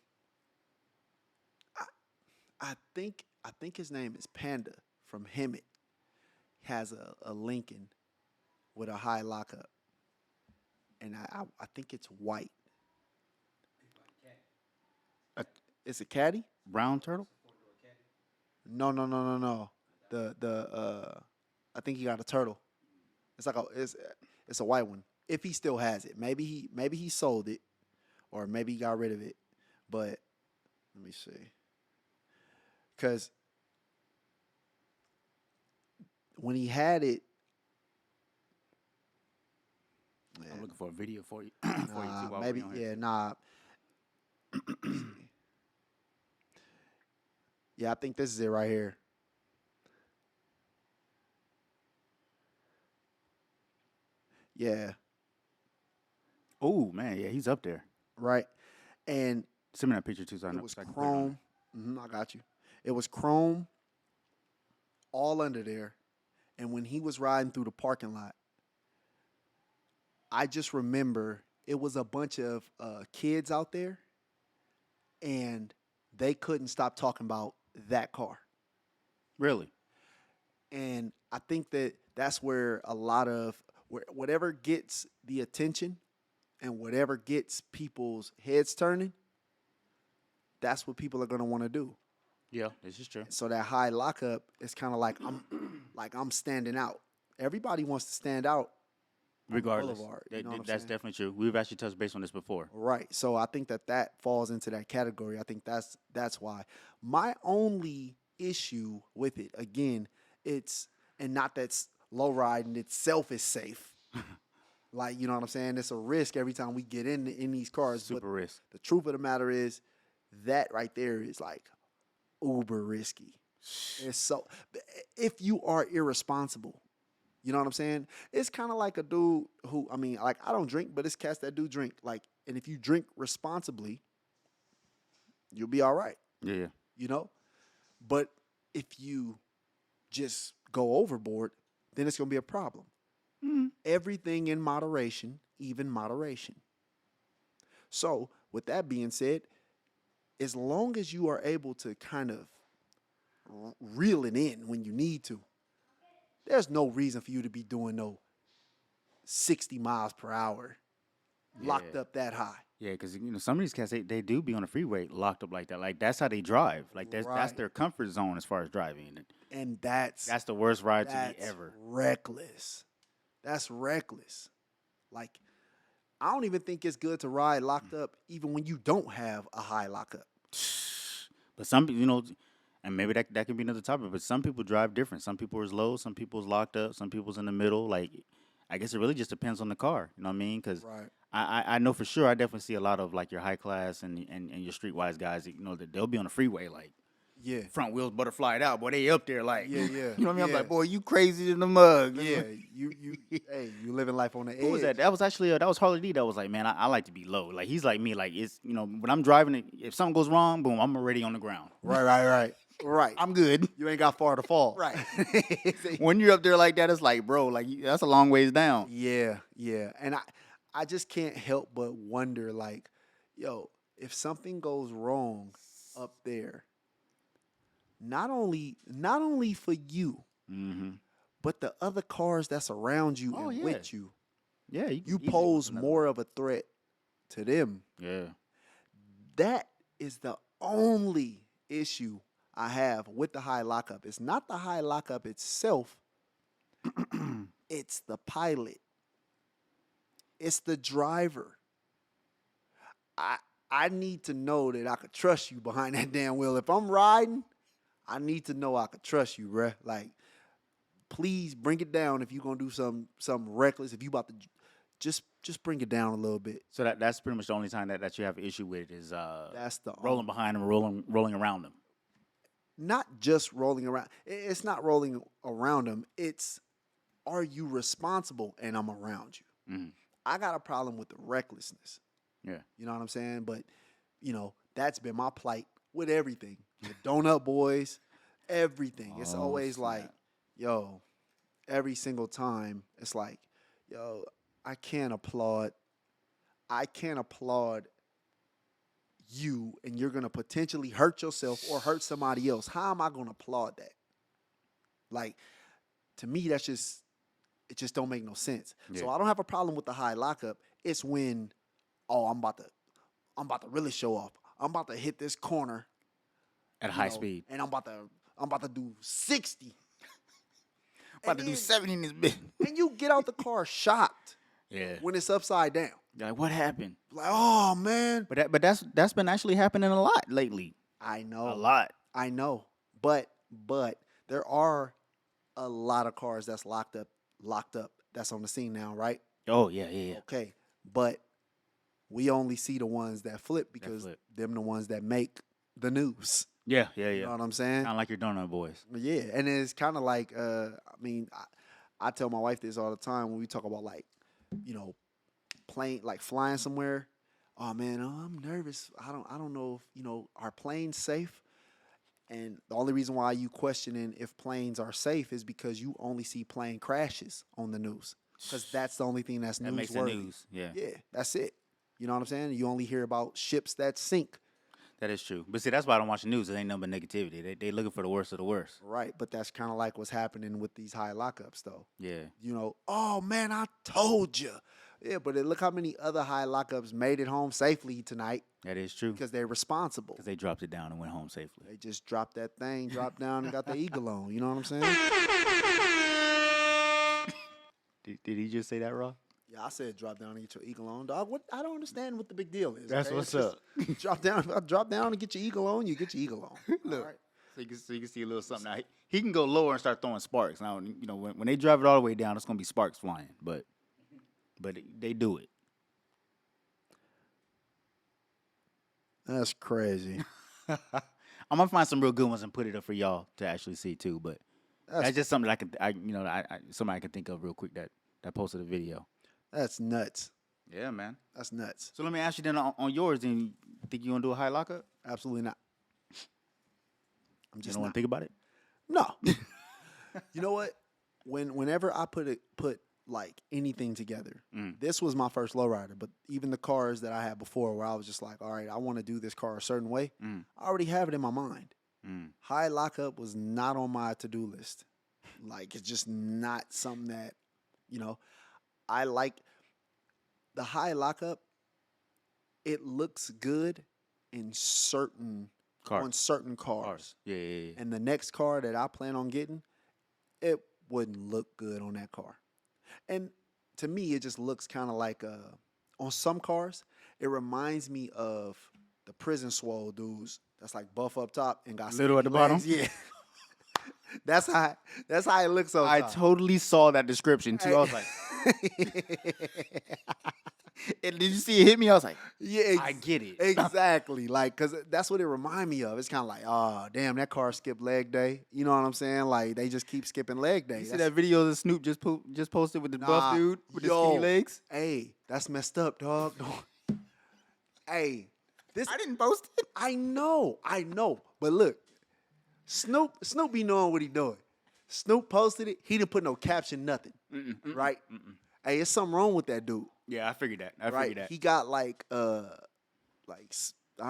I think his name is Panda from Hemet. Has a Lincoln with a high lockup, and I think it's white. It's a caddy? Brown turtle? No. I think he got a turtle. It's like it's a white one. If he still has it, maybe he sold it, or maybe he got rid of it. But let me see, because when he had it, I'm looking for a video for you. For you too, while maybe we're on here. yeah, nah. Yeah, I think this is it right here. Yeah, Oh, man, yeah, he's up there. right. And Send me that picture too, so I know. it was so I can put it on chrome. I got you. It was chrome all under there. And when he was riding through the parking lot, I just remember it was a bunch of kids out there, and they couldn't stop talking about that car. there. Really? And I think that's where a lot of whatever gets the attention and whatever gets people's heads turning, that's what people are going to want to do. Yeah, this is true. So that high lockup is kind of like I'm standing out. Everybody wants to stand out. Regardless. Boulevard, you know what I'm That's saying? definitely true. We've actually touched base on this before. Right. So I think that falls into that category. I think that's why. My only issue with it, again, it's, and not that's low riding itself is safe. Like, you know what I'm saying? It's a risk every time we get in these cars. Super risk. The truth of the matter is that right there is like uber risky. It's so, if you are irresponsible, you know what I'm saying? It's kind of like a dude who, I mean, like, I don't drink, but it's cats that do drink. Like, and if you drink responsibly, you'll be all right, Yeah. you know? But if you just go overboard, then it's going to be a problem. Everything in moderation, even moderation. So, with that being said, as long as you are able to kind of reel it in when you need to, there's no reason for you to be doing no 60 miles per hour locked up that high. Yeah, because some of these cats they do be on the freeway locked up like that. Like that's how they drive. Like that's Right. their comfort zone as far as driving. And that's the worst ride to be ever. reckless. That's reckless. Like, I don't even think it's good to ride locked up even when you don't have a high lockup. But some and maybe that could be another topic. But some people drive different. Some people is low. Some people's locked up. Some people's in the middle. Like, I guess it really just depends on the car. You know what I mean? Because Right. I know for sure I definitely see a lot of like your high class and your streetwise guys. That they'll be on the freeway like. Yeah. Front wheels butterflied out, boy. They up there like, Yeah. You know what I mean? Yeah. I'm like, boy, you crazy in the mug. Yeah. Hey, you living life on the edge. Who was that? That was actually that was Harley D. That was like, man, I like to be low. Like he's like me. Like it's when I'm driving, if something goes wrong, boom, I'm already on the ground. Right. I'm good. You ain't got far to fall. Right. When you're up there like that, it's like, bro, like that's a long ways down. Yeah. And I just can't help but wonder, like, yo, if something goes wrong up there, not only for you, but the other cars that's around you and with you, Yeah, you pose more of a threat to them. Yeah. That is the only issue I have with the high lockup. It's not the high lockup itself. It's the pilot. It's the driver. I need to know that I could trust you behind that damn wheel. If I'm riding, I need to know I could trust you, bruh. Like, please bring it down if you're gonna do something reckless. If you about to just bring it down a little bit. So that's pretty much the only time that you have an issue with is That's the rolling behind them, rolling around them. Not just rolling around. It's not rolling around them. It's, are you responsible and I'm around you? Mm-hmm. I got a problem with the recklessness. Yeah. You know what I'm saying? But, that's been my plight with everything. The Donut Boys, everything. It's always like, yo, every single time, it's like, yo, I can't applaud you, and you're going to potentially hurt yourself or hurt somebody else. How am I going to applaud that? Like, to me, it just don't make no sense. Yeah. So I don't have a problem with the high lockup. It's when, I'm about to really show off. I'm about to hit this corner At high speed. and I'm about to do 60. About to do 70 in this bit. And you get out the car shocked Yeah. when it's upside down. You're like, what happened? Like, oh man. But that's been actually happening a lot lately. I know. A lot. I know. But there are a lot of cars that's locked up that's on the scene now, right? Oh yeah. Okay. But we only see the ones that flip because them the ones that make the news. Yeah. You know what I'm saying? Kind of like your Donut Boys. Yeah, and it's kind of like, I tell my wife this all the time when we talk about like, plane, like flying somewhere. Oh man, I'm nervous. I don't know if our planes safe. And the only reason why you questioning if planes are safe is because you only see plane crashes on the news. Because that's the only thing that's That makes the newsworthy. news. Yeah. Yeah, that's it. You know what I'm saying? You only hear about ships that sink. That is true. But see, that's why I don't watch the news. It ain't nothing but negativity. They looking for the worst of the worst. Right, but that's kind of like what's happening with these high lockups, though. Yeah. Oh man, I told you. Yeah, but look how many other high lockups made it home safely tonight That is true. because they're responsible. Because they dropped it down and went home safely. They just dropped that thing, dropped down, and got the eagle on. You know what I'm saying? Did he just say that, Raw? Yeah, I said drop down and get your eagle on, dog. What? I don't understand what the big deal is. That's okay? what's It's just drop down and get your eagle on. You get your eagle on. Look. All right? So you can see a little something. Now, he can go lower and start throwing sparks. Now, you know, when they drive it all the way down, it's gonna be sparks flying. But they do it. That's crazy. I'm gonna find some real good ones and put it up for y'all to actually see too. But that's just something that somebody I can think of real quick that posted a video. That's nuts. Yeah, man. That's nuts. So let me ask you then on yours. Then you think you gonna do a high lockup? Absolutely not. I'm You just don't want not. to think about it. No. You know what? Whenever I put like anything together, this was my first lowrider. But even the cars that I had before, where I was just like, all right, I want to do this car a certain way. I already have it in my mind. High lockup was not on my to-do list. Like, it's just not something that, you know, I like. The high lockup, it looks good in certain Cars. on certain cars. Yeah. And the next car that I plan on getting, it wouldn't look good on that car. And to me, it just looks kind of like on some cars, it reminds me of the prison swole dudes that's like buff up top and got Little at the skinny bottom? legs. Yeah. That's how it looks on I top. totally saw that description too. I was like, and did you see it hit me? I was like, Yeah, I get it. Exactly. Like, because that's what it remind me of. It's kind of like, oh, damn, that car skipped leg day. You know what I'm saying? Like, they just keep skipping leg day. You see that video that Snoop just posted with the buff dude with the skinny legs? Hey, that's messed up, dog. Hey, this. I didn't post it. I know. But look, Snoop be knowing what he doing. Snoop posted it. He didn't put no caption, nothing. Right? Hey, it's something wrong with that dude. Yeah, I figured that. Right? He got I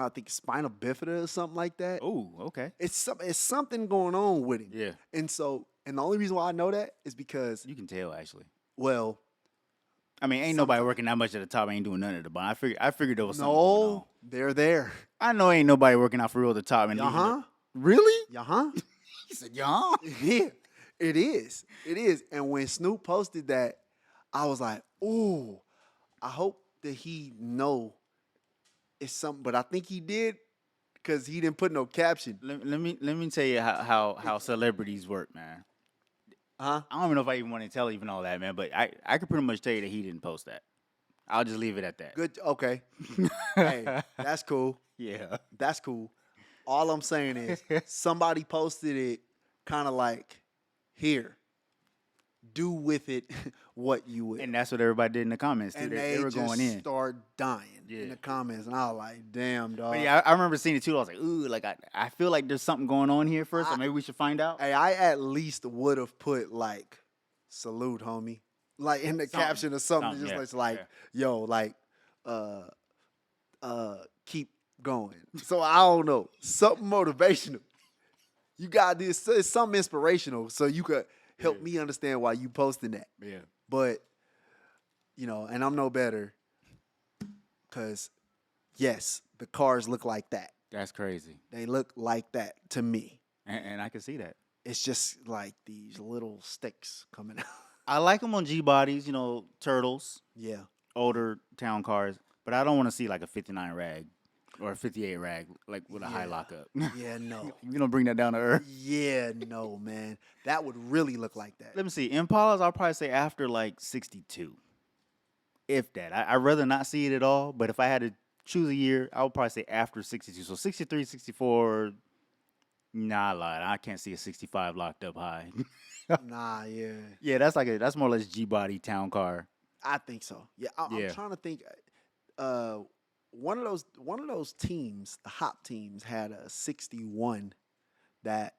think spinal bifida or something like that. Oh, okay. It's something going on with him. Yeah. And the only reason why I know that is because, You can tell actually. well, I mean, ain't nobody working that much at the top. Ain't doing nothing at the bottom. I figured there was something going on. no, they're there. I know ain't nobody working out for real at the top. And Uh-huh. Really? Uh-huh. He said, yeah. Yeah, it is. It is. And when Snoop posted that, I was like, ooh, I hope that he know it's something. But I think he did because he didn't put no caption. Let me tell you how celebrities work, man. Huh? I don't even know if I even want to tell even all that, man. But I could pretty much tell you that he didn't post that. I'll just leave it at that. Good. Okay. Hey, that's cool. Yeah. That's cool. All I'm saying is somebody posted it kind of like, here, do with it what you will. And that's what everybody did in the comments too. And They were just going in. start dying in the comments. And I was like, damn, dog. But yeah, I remember seeing it too. I was like, ooh, like I feel like there's something going on here first, so maybe we should find out. Hey, I at least would have put like, salute, homie. Like in the caption or something. Just yeah, like, yo, like, keep going. So I don't know. Something motivational. You got this. It's something inspirational. So you could help me understand why you posting that. Yeah. But, you know, and I'm no better because, yes, the cars look like that. That's crazy. They look like that to me. And I can see that. It's just like these little sticks coming out. I like them on G bodies, you know, turtles, Yeah. older town cars, but I don't want to see like a 59 rag or a 58 rag, like with a high lockup. Yeah, no. You don't bring that down to earth. Yeah, no, man. That would really look like that. Let me see. Impalas, I'll probably say after like 62. If that. I'd rather not see it at all, but if I had to choose a year, I would probably say after 62. So 63, 64, nah, I lied. I can't see a 65 locked up high. Nah, yeah. Yeah, that's more or less G-body town car. I think so. Yeah, I'm trying to think. One of those teams, the Hop teams, had a 61 that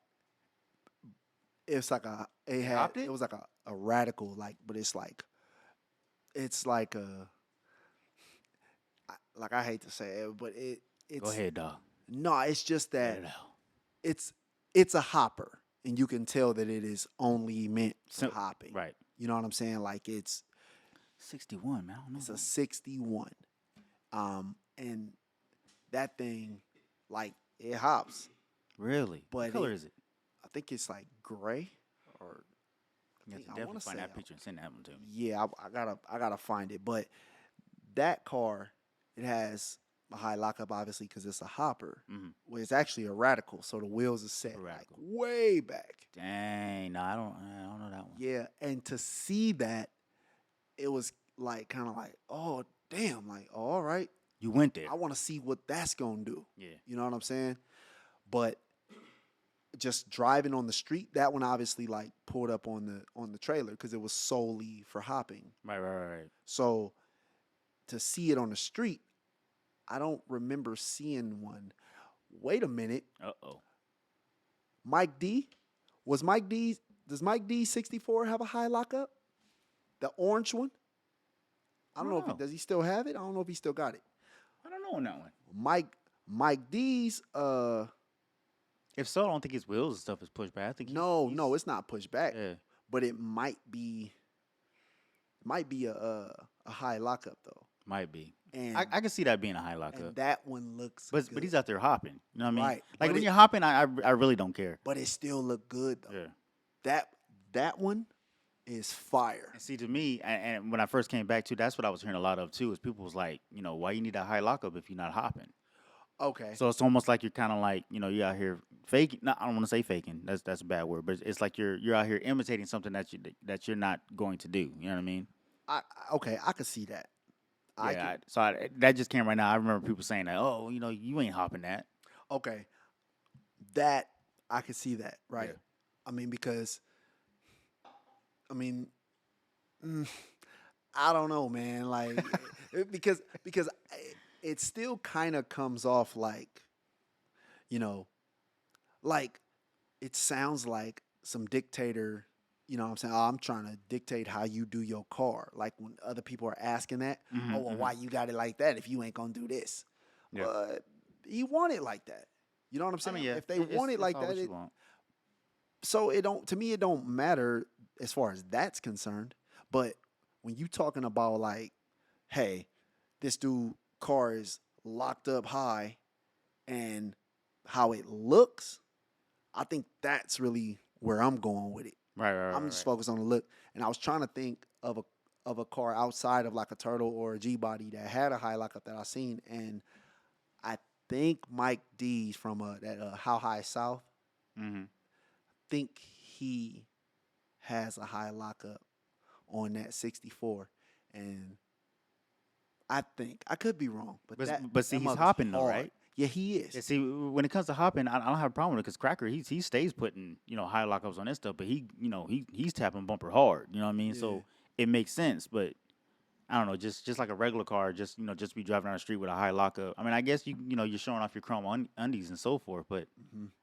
it's like it was like a radical, like, but it's like I hate to say it, but it's Go ahead, dog. No, it's just that Get it out. it's a hopper, and you can tell that it is only meant for So- hopping. Right. You know what I'm saying? Like it's 61, man. I don't know. It's a 61. And that thing, like, it hops. Really? But What color is it? I think it's like gray or You have to I definitely wanna find say that picture and send that one to me. yeah, I gotta find it. But that car, it has a high lockup, obviously, because it's a hopper. Mhm. Well, it's actually a radical, so the wheels are set like Radical. way back. Dang, no, I don't know that one. Yeah, and to see that, it was like kind of like, oh damn, like all right, You went there. I want to see what that's gonna do. Yeah. You know what I'm saying? But just driving on the street, that one obviously like pulled up on the trailer because it was solely for hopping. Right. So to see it on the street, I don't remember seeing one. Wait a minute, Uh-oh. Mike D. Does Mike D 64 have a high lockup? The orange one? I don't know if know. does he still have it? I don't know if he still got it. I don't know on that one. Mike D's If so, I don't think his wheels and stuff is pushed back. I think no, it's not pushed back. Yeah. But it might be a high lockup though. Might be. And I can see that being a high lockup. and that one looks But good. he's out there hopping. You know what I mean? Right. Like But when it- you're hopping, I really don't care. But it still looked good though. Yeah. That one is fire. And see, to me, and when I first came back too, that's what I was hearing a lot of too. Is people was like, why you need a high lockup if you're not hopping? Okay. So it's almost like you're kind of like, you're out here faking. No, I don't want to say faking. That's a bad word, but it's like you're out here imitating something that you're not going to do. You know what I mean? I could see that. That just came right now. I remember people saying that, oh, you ain't hopping that. Okay. That I could see that, right? Yeah. I mean, because I don't know, man. Like because it still kind of comes off like, like it sounds like some dictator. You know what I'm saying? Oh, I'm trying to dictate how you do your car. Like when other people are asking that, Mhm, oh, well, why you got it like that if you ain't gonna do this? Yeah. But he want it like that. You know what I'm I saying? mean, yeah. If they want it like all that, what you it, want. so it don't. To me, it don't matter as far as that's concerned. But when you talking about like, hey, this dude car is locked up high, and how it looks, I think that's really where I'm going with it. Right. I'm just focused on the look, and I was trying to think of a car outside of like a Turtle or a G body that had a high lockup that I seen, and I think Mike D's from that How High South. Mm-hmm. Think he has a high lockup on that 64, and I think I could be wrong, but See, that he's mother's hopping though, hard. right? Yeah, he is. Yeah, see, when it comes to hopping, I don't have a problem with it because Cracker, he stays putting high lockups on this stuff, but he's tapping bumper hard. You know what I mean? Yeah. So it makes sense, but I don't know, just like a regular car, just be driving down the street with a high lockup. I mean, I guess you're showing off your chrome undies and so forth, but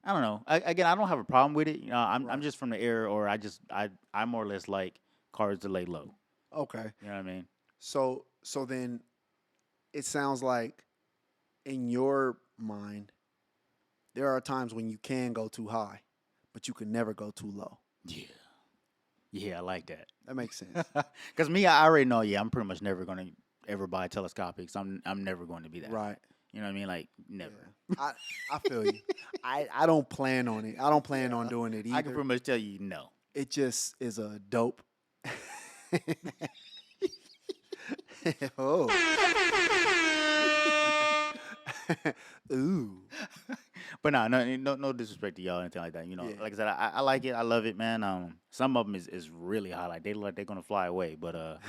I don't know. Again, I don't have a problem with it. I'm just from the era, or I more or less like cars to lay low. Okay. You know what I mean? So then it sounds like in your mind there are times when you can go too high, but you can never go too low. Yeah, I like that. That makes sense. Because me, I already know. Yeah, I'm pretty much never gonna ever buy telescopics. I'm never going to be that. Right. You know what I mean? Like never. Yeah. I feel you. I don't plan on it. I don't plan on doing it either. I can pretty much tell you no. It just is a dope. Oh. Ooh. But no disrespect to y'all or anything like that. Yeah. Like I said, I like it. I love it, man. Some of them is really high. Like they look like they're gonna fly away. But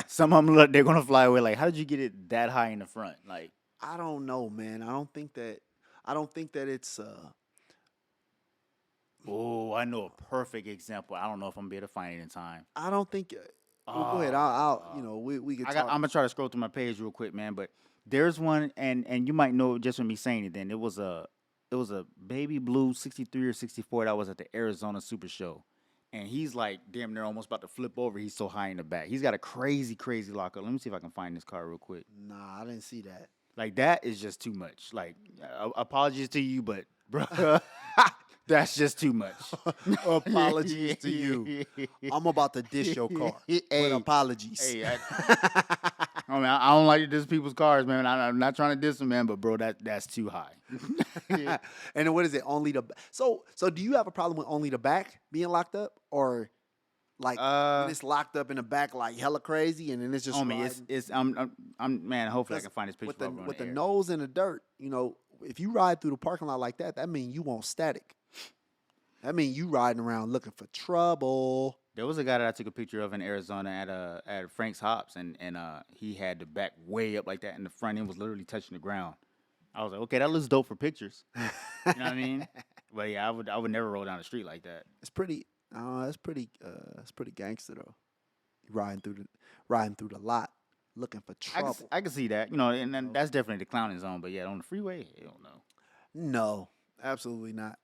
some of them look like they're gonna fly away. Like how did you get it that high in the front? Like I don't know, man. I don't think that it's oh, I know a perfect example. I don't know if I'm gonna be able to find it in time. I don't think well, go ahead. I'll we can talk. I'm gonna try to scroll through my page real quick, man. But there's one, and you might know just from me saying it. Then it was a baby blue 63 or 64 that was at the Arizona Super Show, and he's like damn near almost about to flip over. He's so high in the back. He's got a crazy lockup. Let me see if I can find this car real quick. Nah, I didn't see that. Like that is just too much. Like apologies to you, but bro. That's just too much. Apologies to you. I'm about to dish your car. But apologies. Hey, I don't like to diss people's cars, man. I'm not trying to diss them, man, but bro, that's too high. And then what is it? Only the so do you have a problem with only the back being locked up, or Like when it's locked up in the back, like hella crazy, and then it's just Homie, riding it's I'm man. Hopefully I can find this picture with the nose in the dirt. You know, if you ride through the parking lot like that, that means you want static. That means you riding around looking for trouble. There was a guy that I took a picture of in Arizona at Frank's Hops, and he had the back way up like that, and the front end was literally touching the ground. I was like, okay, that looks dope for pictures. You know what I mean? But yeah, I would never roll down the street like that. It's pretty. It's pretty gangster though. Riding through the lot, looking for trouble. I can see that, you know, and then that's definitely the clowning zone. But yeah, on the freeway, hell no. No, absolutely not.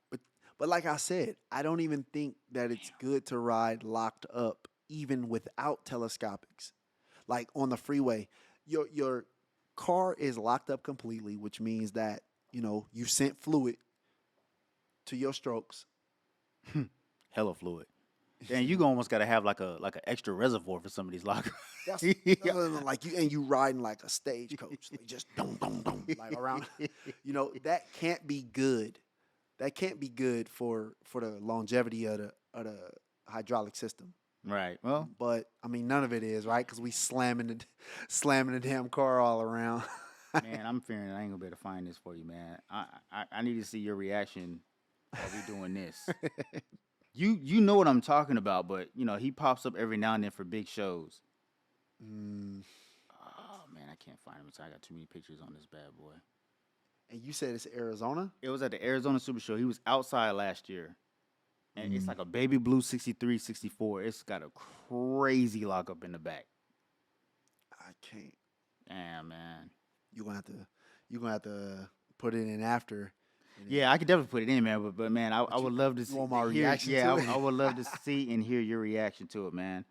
But like I said, I don't even think that it's good to ride locked up, even without telescopics. Like on the freeway, your car is locked up completely, which means that you sent fluid to your strokes. Hella fluid. And you almost gotta have like an extra reservoir for some of these lockers. That's like you riding like a stagecoach, like just dum dum dum, like around. That can't be good. That can't be good for the longevity of the hydraulic system. Right. Well, but I mean, none of it is right because we slamming the damn car all around. Man, I'm fearing I ain't gonna be able to find this for you, man. I need to see your reaction while we doing this. You know what I'm talking about, but he pops up every now and then for big shows. Oh man, I can't find him. I got too many pictures on this bad boy. And you said it's Arizona? It was at the Arizona Super Show. He was outside last year. And it's like a baby blue 63, 64. It's got a crazy lockup in the back. I can't. Damn, man. You're gonna have to put it in after. Yeah, I could definitely put it in, man. But man, I would love to see my reaction to it? I would love to see and hear your reaction to it, man.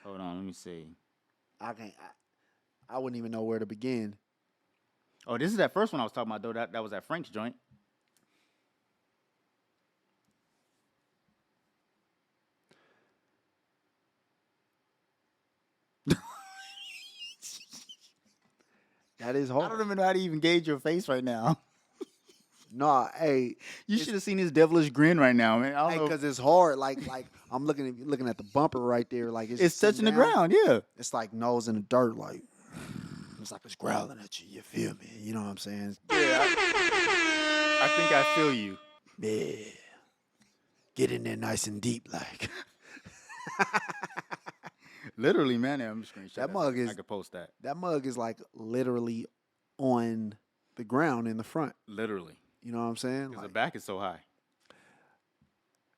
Hold on, let me see. I wouldn't even know where to begin. Oh, this is that first one I was talking about, though. That was at Frank's joint. That is hard. I don't even know how to even gauge your face right now. Nah, hey, you should have seen his devilish grin right now, man. Hey, because it's hard. Like I'm looking at the bumper right there. Like it's touching the ground. Yeah, it's like nose in the dirt. Like it's like it's growling at you. You feel me? You know what I'm saying? Yeah, I think I feel you. Yeah, get in there nice and deep, like. Literally, man. I'm screenshot That mug is. I could post that. That mug is like literally on the ground in the front. Literally. You know what I'm saying? Because the back is so high.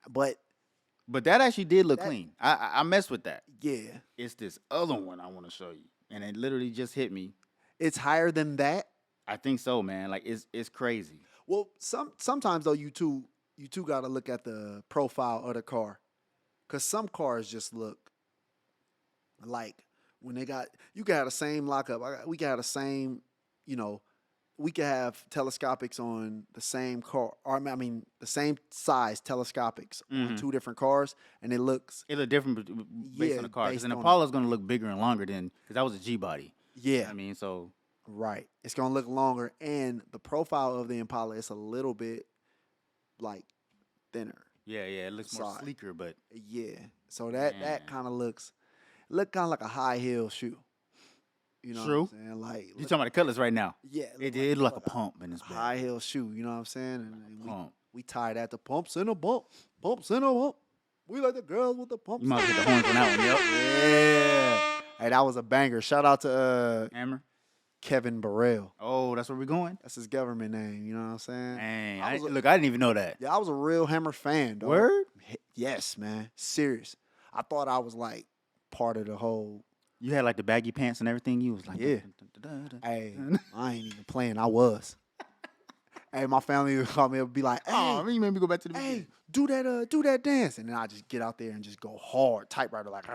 But that actually did look clean. I messed with that. Yeah. It's this other one I want to show you. And it literally just hit me. It's higher than that? I think so, man. Like it's crazy. Well, sometimes though you two gotta look at the profile of the car. Cause some cars just look like when you can have the same lockup. We can have the same, we could have telescopics on the same car, or I mean the same size telescopics on two different cars, and it look different based on the car. Because an Impala is going to look bigger and longer because that was a G body. Yeah, you know I mean, so right, it's going to look longer, and the profile of the Impala is a little bit like thinner. Yeah, it looks more sleeker, but yeah, so that kind of looks kind of like a high heel shoe. You know True. what I'm saying? Like you're talking about the Cutlass right now. Yeah. It looked like a pump in this bag. High heel shoe, you know what I'm saying? And Pump. we tie that to pumps in a bump. Pumps in a bump. We like the girls with the pumps. You might get the horns on that one, yep. Yeah. Hey, that was a banger. Shout out to Hammer. Kevin Burrell. Oh, that's where we're going? That's his government name, you know what I'm saying? Dang. I didn't even know that. Yeah, I was a real Hammer fan, dog. Word? Yes, man. Serious. I thought I was like part of the whole. You had like the baggy pants and everything. You was like, yeah. Hey, I ain't even playing. I was. Hey, my family would call me and be like, hey, oh, you made me go back to the beginning. Hey, do that dance. And then I just get out there and just go hard, typewriter like.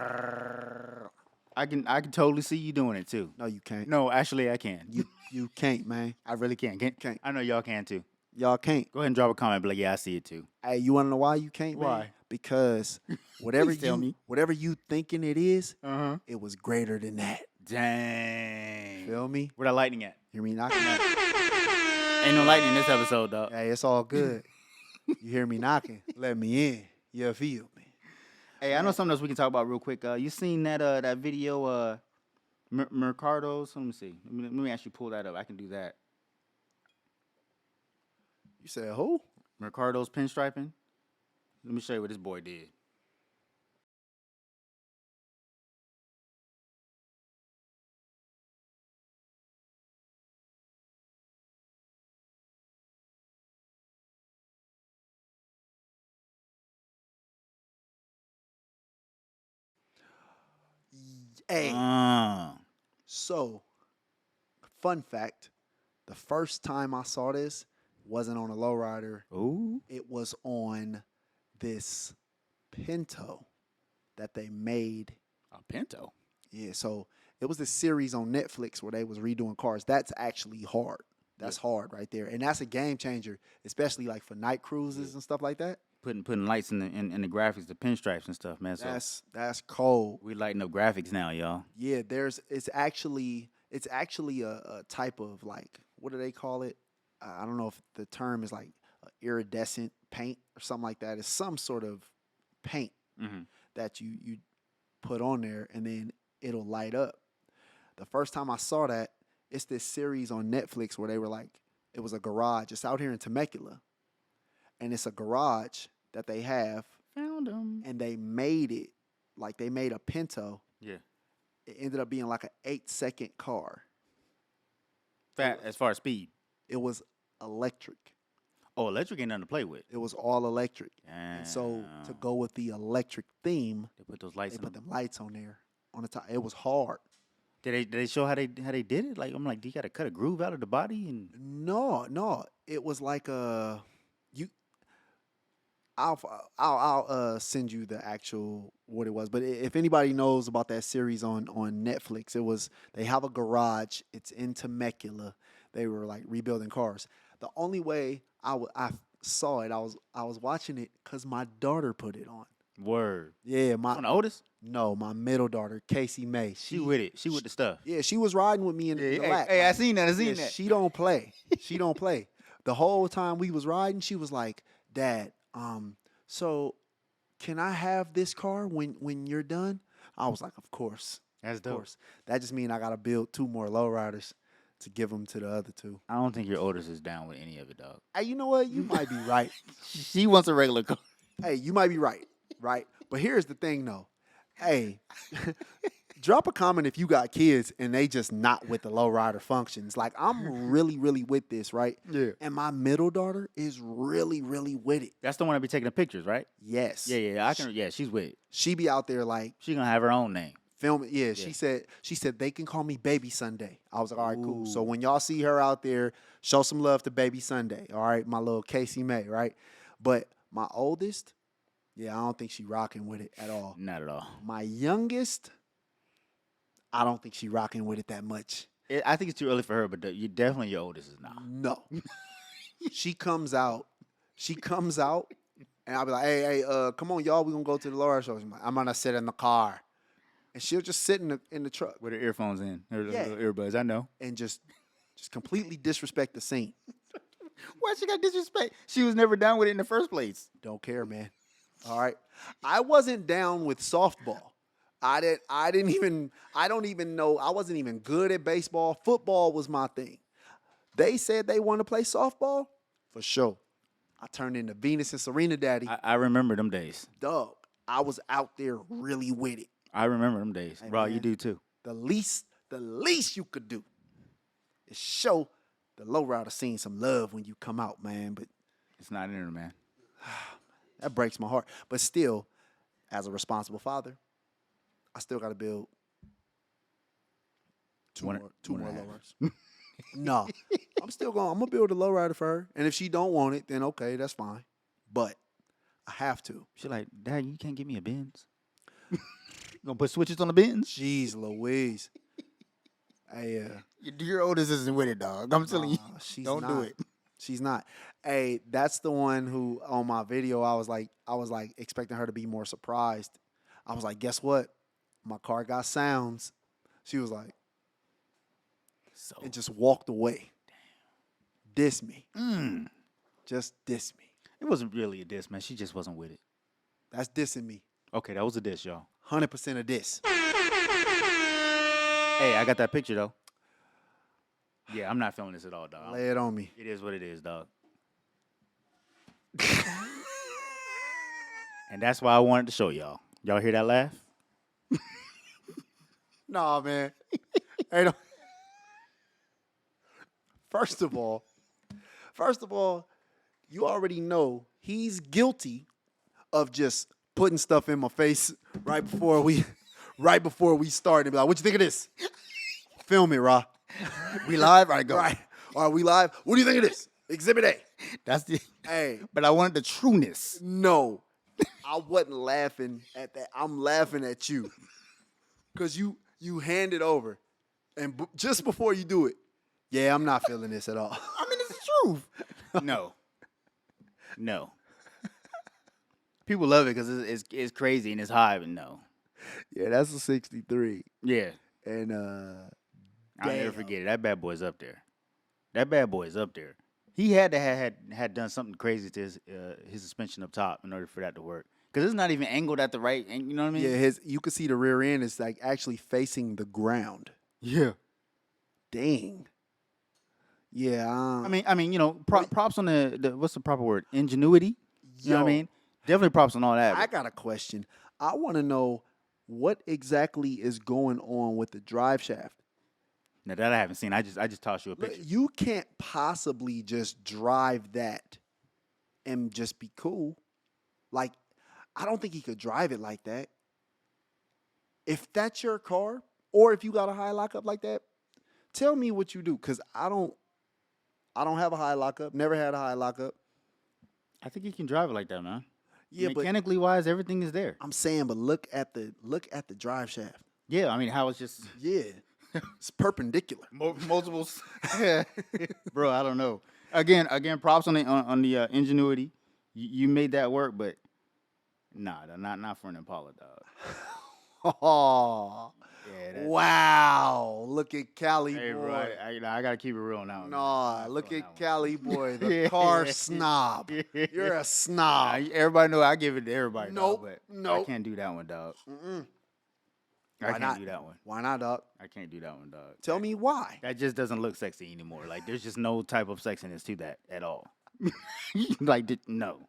I can totally see you doing it too. No, you can't. No, actually I can. You can't, man. I really can. Can't. I know y'all can too. Y'all can't. Go ahead and drop a comment, but like, yeah, I see it too. Hey, you want to know why you can't, man? Why? Because whatever whatever you thinking it is, it was greater than that. Dang. Feel me? Where that lightning at? Hear me knocking? Ain't no lightning in this episode, dog. Hey, it's all good. You hear me knocking? Let me in. You feel me? Hey, I know something else we can talk about real quick. You seen that video, Mercado's? Let me see. Let me actually pull that up. I can do that. You said who? Mercado's pinstriping. Let me show you what this boy did. Hey. Uh, So, fun fact: the first time I saw this wasn't on a lowrider. ooh. It was on this Pinto that they made. A Pinto. Yeah, so it was this series on Netflix where they was redoing cars. That's actually hard. That's hard right there, and that's a game changer, especially like for night cruises and stuff like that. Putting lights in the graphics, the pinstripes and stuff, man. So That's cold. we lighting up graphics now, y'all. Yeah, it's actually a type of, like, what do they call it? I don't know if the term is like iridescent paint or something like that. It's some sort of paint Mm-hmm. that you put on there and then it'll light up. The first time I saw that, it's this series on Netflix where they were like, it was a garage. It's out here in Temecula, and it's a garage that they have, Found them. and they made it like they made a Pinto. Yeah. It ended up being like an 8-second car. Fat as far as speed. It was electric. Oh, electric ain't nothing to play with. It was all electric. And so to go with the electric theme, They put those lights they in put them. them lights on there on the top. It was hard. Did they show how they did it? Like, I'm like, do you got to cut a groove out of the body? And No. It was like I'll send you the actual what it was. But if anybody knows about that series on Netflix, they have a garage. It's in Temecula. They were like rebuilding cars. The only way I saw it, I was watching it because my daughter put it on. word. Yeah, On the oldest? my middle daughter, Casey May. She with it. She with the stuff. Yeah, she was riding with me in the lap. Hey, I Like, seen that. I seen yeah, that. She don't play. She don't play. The whole time we was riding, she was like, "Dad, so can I have this car when you're done?" I was like, "Of course, That's of dope. course." That just means I gotta build 2 more lowriders to give them to the other 2. I don't think your oldest is down with any of it, dog. Hey, you know what? You might be right. She wants a regular car. Hey, you might be right. But here's the thing, though. Hey, drop a comment if you got kids and they just not with the lowrider functions. Like, I'm really, really with this, right? Yeah. And my middle daughter is really, really with it. That's the one I be taking the pictures, right? Yes. Yeah. I can. Yeah, she's with it. She be out there like She gonna have her own name. filming. Yeah, she said they can call me Baby Sunday. I was like, all right, cool. So when y'all see her out there, show some love to Baby Sunday. All right, my little Casey May, right? But my oldest, yeah, I don't think she rocking with it at all. Not at all. My youngest, I don't think she rocking with it that much. I think it's too early for her, but you definitely your oldest is not. No. She comes out, and I'll be like, hey, come on, y'all, we gonna go to the Laura show. She's like, I'm gonna sit in the car. And she'll just sit in the truck With her earphones in, her Yeah. little earbuds. I know. and just completely disrespect the scene. Why she got disrespect? She was never down with it in the first place. Don't care, man. All right. I wasn't down with softball. I don't even know. I wasn't even good at baseball. Football was my thing. They said they want to play softball. For sure. I turned into Venus and Serena Daddy. I remember them days. Dog. I was out there really with it. I remember them days. Hey, Bro, man. you do too. The least you could do is show the lowrider scene some love when you come out, man. But It's not in there, man. that breaks my heart. But still, as a responsible father, I still got to build two One more and a half. lowriders. No, I'm gonna build a lowrider for her. And if she don't want it, then okay, that's fine. But I have to. She like, Dad, you can't give me a Benz. You gonna put switches on the Benz? Jeez Louise. Hey, Your oldest isn't with it, dog. I'm telling you. she's Don't not. do it. She's not. Hey, that's the one who on my video I was like expecting her to be more surprised. I was like, guess what? My car got sounds. She was like, So and just walked away. Diss me. Just diss me. it wasn't really a diss, man. She just wasn't with it. That's dissing me. Okay, that was a diss, y'all. 100% of this. Hey, I got that picture though. Yeah, I'm not feeling this at all, dog. Lay it on me. It is what it is, dog. And that's why I wanted to show y'all. Y'all hear that laugh? Nah, man. Hey, no. First of all, you already know he's guilty of just putting stuff in my face right before we start and be like, "What you think of this?" Film it, Ra. We live? All right, go. Right. All right, we live. What do you think of this? Exhibit A. That's the. Hey, But I wanted the trueness. no. I wasn't laughing at that. I'm laughing at you. Because you hand it over. And just before you do it, yeah, I'm not feeling this at all. I mean, it's the truth. No. People love it because it's crazy and it's high, but no. Yeah, that's a 63. Yeah. And I'll never damn. forget it. That bad boy's up there. That bad boy is up there. He had to had done something crazy to his suspension up top in order for that to work. Because it's not even angled at the right, you know what I mean? Yeah, you can see the rear end is like actually facing the ground. Yeah. Dang. Yeah. I mean, you know, props on the what's the proper word? Ingenuity. You know what I Yo. mean? Definitely props on all that. I got a question. I want to know what exactly is going on with the drive shaft. Now that I haven't seen, I just tossed you a Look, picture. you can't possibly just drive that and just be cool. Like, I don't think he could drive it like that. If that's your car, or if you got a high lockup like that, tell me what you do, because I don't have a high lockup. Never had a high lockup. I think he can drive it like that, man. Yeah, but mechanically wise, everything is there. I'm saying, but look at the drive shaft. Yeah, I mean, how it's just Yeah, it's perpendicular. multiples. Bro, I don't know. Again, props on the ingenuity. You made that work, but not for an Impala, dog. Oh, Yeah, that's, wow! Look at Cali hey, boy. bro, I gotta keep it real on that one. Nah, look on at that one. Cali boy, the car snob. You're a snob. Everybody know I give it to everybody. Nope, dog, but I nope. can't do that one, dog. Mm-mm. I can't do that one. Why not, dog? I can't do that one, dog. Tell me why. That just doesn't look sexy anymore. Like there's just no type of sexiness to that at all. Like no.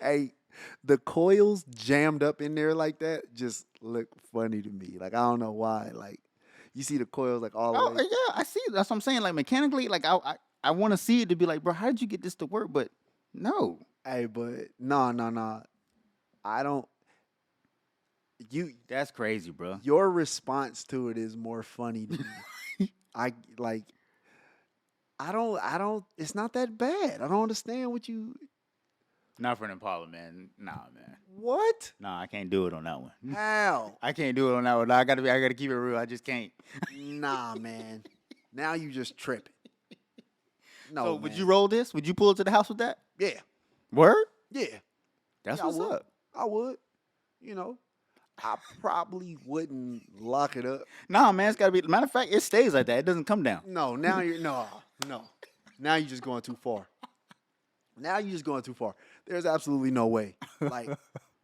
Hey, the coils jammed up in there like that just look funny to me. Like, I don't know why. Like, you see the coils like all the Oh way. yeah, I see. That's what I'm saying. Like mechanically, like I want to see it to be like, bro, how did you get this to work? But no. Hey, but no. I don't. That's crazy, bro. Your response to it is more funny to me. I don't. It's not that bad. I don't understand what you. Not for an Impala, man. Nah, man. What? Nah, I can't do it on that one. How? I can't do it on that one. I gotta keep it real. I just can't. Nah, man. Now you just tripping. No. So would man. you roll this? Would you pull it to the house with that? Yeah. Word? Yeah. That's Yeah, what's I would. up. I would. You know, I probably wouldn't lock it up. Nah, man, it's gotta be. Matter of fact, it stays like that. It doesn't come down. No, now you're no. Now you're just going too far. There's absolutely no way. Like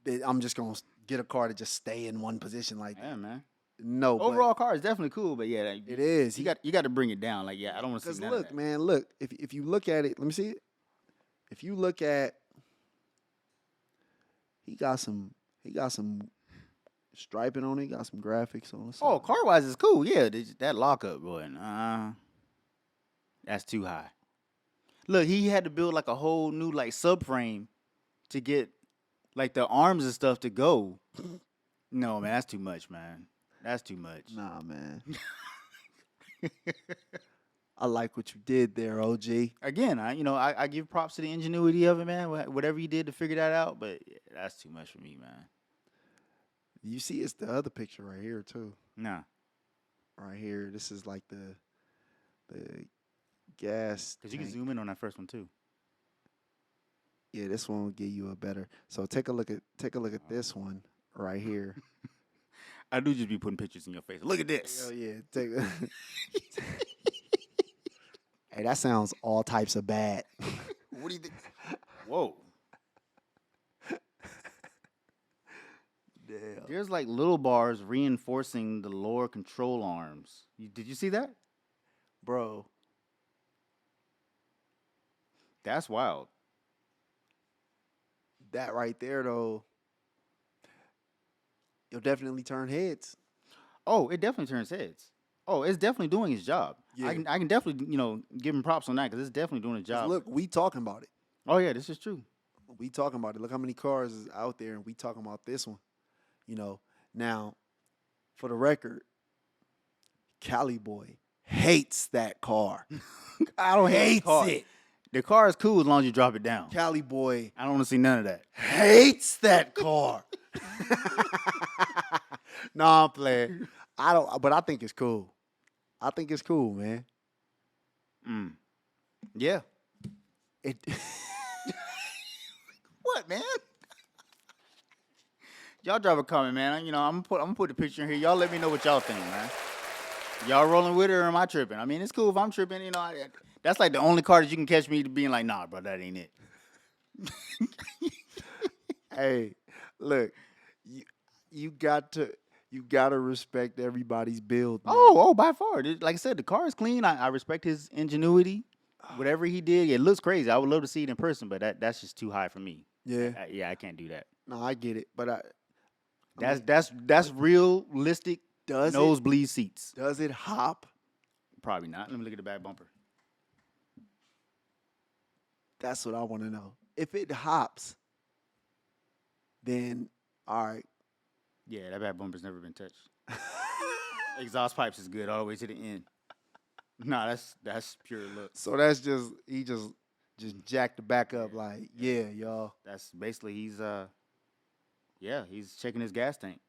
that I'm just gonna get a car to just stay in one position like that. Yeah, man. No. but Overall, car is definitely cool, but yeah, it is. You got to bring it down. Like, yeah, I don't want to Because see none of look, that. man, look. If you look at it, let me see it. If you look at, he got some striping on it. He got some graphics on it. Oh, car wise is cool. Yeah, that lockup, boy. That's too high. Look, he had to build like a whole new like subframe to get like the arms and stuff to go. No, man, that's too much, man. That's too much. Nah, man. I like what you did there, OG. Again, I give props to the ingenuity of it, man. Whatever you did to figure that out, but yeah, that's too much for me, man. You see, it's the other picture right here too. Nah. Right here, this is like the gas. Because you can tank. zoom in on that first one too. Yeah, this one will give you a better. So take a look at this one right here. I do just be putting pictures in your face. Look at this. Oh yeah, take. Hey, that sounds all types of bad. What do you think? Whoa. there's like little bars reinforcing the lower control arms. Did you see that? Bro, That's wild. that right there, though, you'll definitely turn heads. Oh, it definitely turns heads. Oh, it's definitely doing its job. Yeah. I can definitely give him props on that because it's definitely doing its 'Cause job. look, we talking about it. Oh yeah, this is true. We talking about it. Look how many cars is out there, and we talking about this one. Now, for the record, Cali boy hates that car. I don't hate Hates the car. it. The car is cool as long as you drop it down. Cali boy I don't want to see none of that. hates that car. No, I'm playing. But I think it's cool. I think it's cool, man. Yeah. It. What, man? Y'all drop a comment, man. I'm gonna put the picture in here. Y'all let me know what y'all think, man. Y'all rolling with it or am I tripping? I mean, it's cool if I'm tripping. That's like the only car that you can catch me being like, nah, bro, that ain't it. Hey, look, you got to respect everybody's build. Man. Oh, by far. Like I said, the car is clean. I respect his ingenuity. Whatever he did, it looks crazy. I would love to see it in person, but that's just too high for me. Yeah. Yeah, I can't do that. No, I get it, but That's realistic. Does it? Nosebleed seats. Does it hop? Probably not. Let me look at the back bumper. That's what I want to know. If it hops, then all right. Yeah, that back bumper's never been touched. Exhaust pipes is good all the way to the end. Nah, that's pure look. So that's he just jacked the back up like, yeah, y'all. That's basically he's checking his gas tank.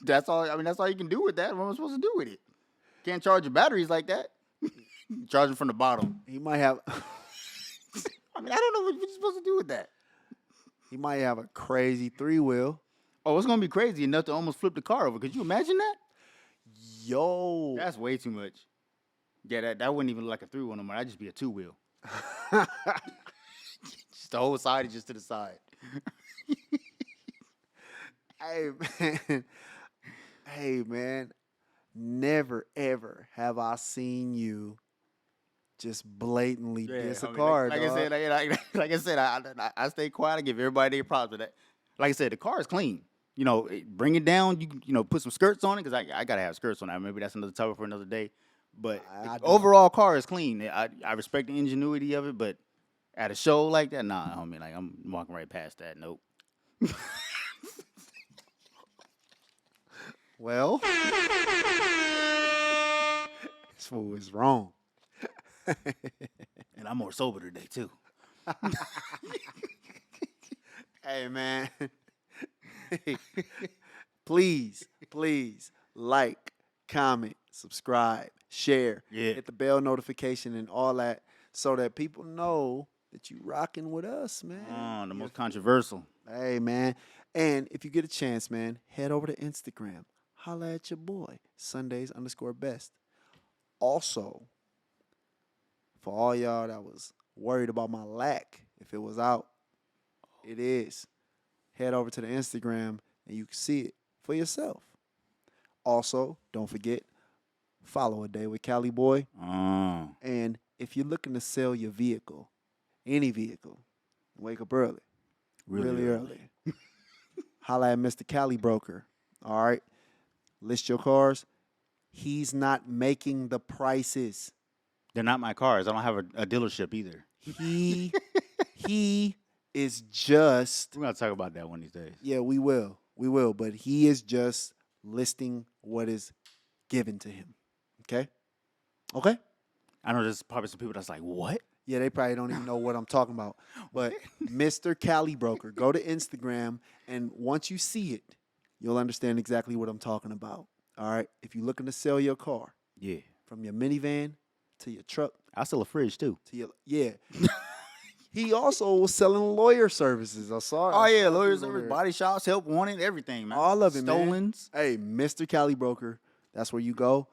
That's all. That's all you can do with that. What am I supposed to do with it? Can't charge your batteries like that. Charge them from the bottom. He might have I don't know what you're supposed to do with that. he might have a crazy 3-wheel. Oh, it's gonna be crazy enough to almost flip the car over. Could you imagine that? Yo. That's way too much. Yeah, that wouldn't even look like a 3-wheel no more. That'd just be a 2-wheel. Just the whole side is just to the side. Hey man, never ever have I seen you just blatantly diss a car. Like dog. I said, I stay quiet. I give everybody their props for that. Like I said, the car is clean. Bring it down. You put some skirts on it because I gotta have skirts on that. Maybe that's another topic for another day. But the overall car is clean. I respect the ingenuity of it, but at a show like that, nah, homie. Like I'm walking right past that. Nope. Well, this fool is wrong. And I'm more sober today too. Hey man, please like, comment, subscribe, share, Yeah. hit the bell notification and all that, so that people know that you rocking with us, man. The most controversial. Hey man, and if you get a chance, man, head over to Instagram. Holla at your boy, Sundays_best. Also, for all y'all that was worried about my lack, if it was out, it is. Head over to the Instagram and you can see it for yourself. Also, don't forget, follow A Day with Cali Boy. And if you're looking to sell your vehicle, any vehicle, wake up early. Really early. Holla at Mr. Cali Broker. All right. List your cars. He's not making the prices. They're not my cars. I don't have a dealership either. He is just. We're gonna talk about that one of these days. Yeah, we will. We will. But he is just listing what is given to him. Okay? Okay? I know there's probably some people that's like, what? Yeah, they probably don't even know what I'm talking about. But Mr. Cali Broker, go to Instagram, and once you see it, you'll understand exactly what I'm talking about. All right? If you're looking to sell your car, Yeah. from your minivan to your truck I sell a fridge too. to your He also was selling lawyer services. I saw it. Oh yeah, lawyers, body shops, help wanted, everything, man. All of it, man. Stolens. Hey, Mr. Cali Broker, that's where you go.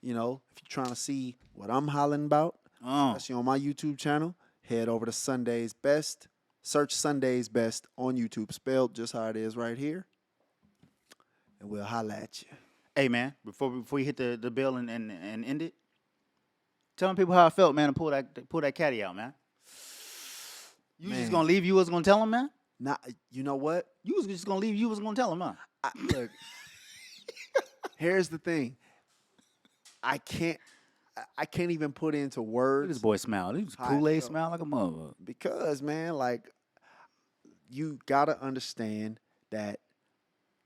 If you're trying to see what I'm hollering about, especially on my YouTube channel, head over to Sundays Best, Search Sunday's Best on YouTube, spelled just how it is right here, and we'll holla at you. Hey, man, before you hit the bell and end it, telling people how I felt, man, and pull that caddy out, man. You Man. just gonna leave? You was gonna tell him, man? Now, you know what? You was just gonna leave? You was gonna tell him, huh? Look, here's the thing. I can't even put into Look at words this boy smile. He was How I Kool-Aid felt. smile like a mother. because, man, like, you gotta understand that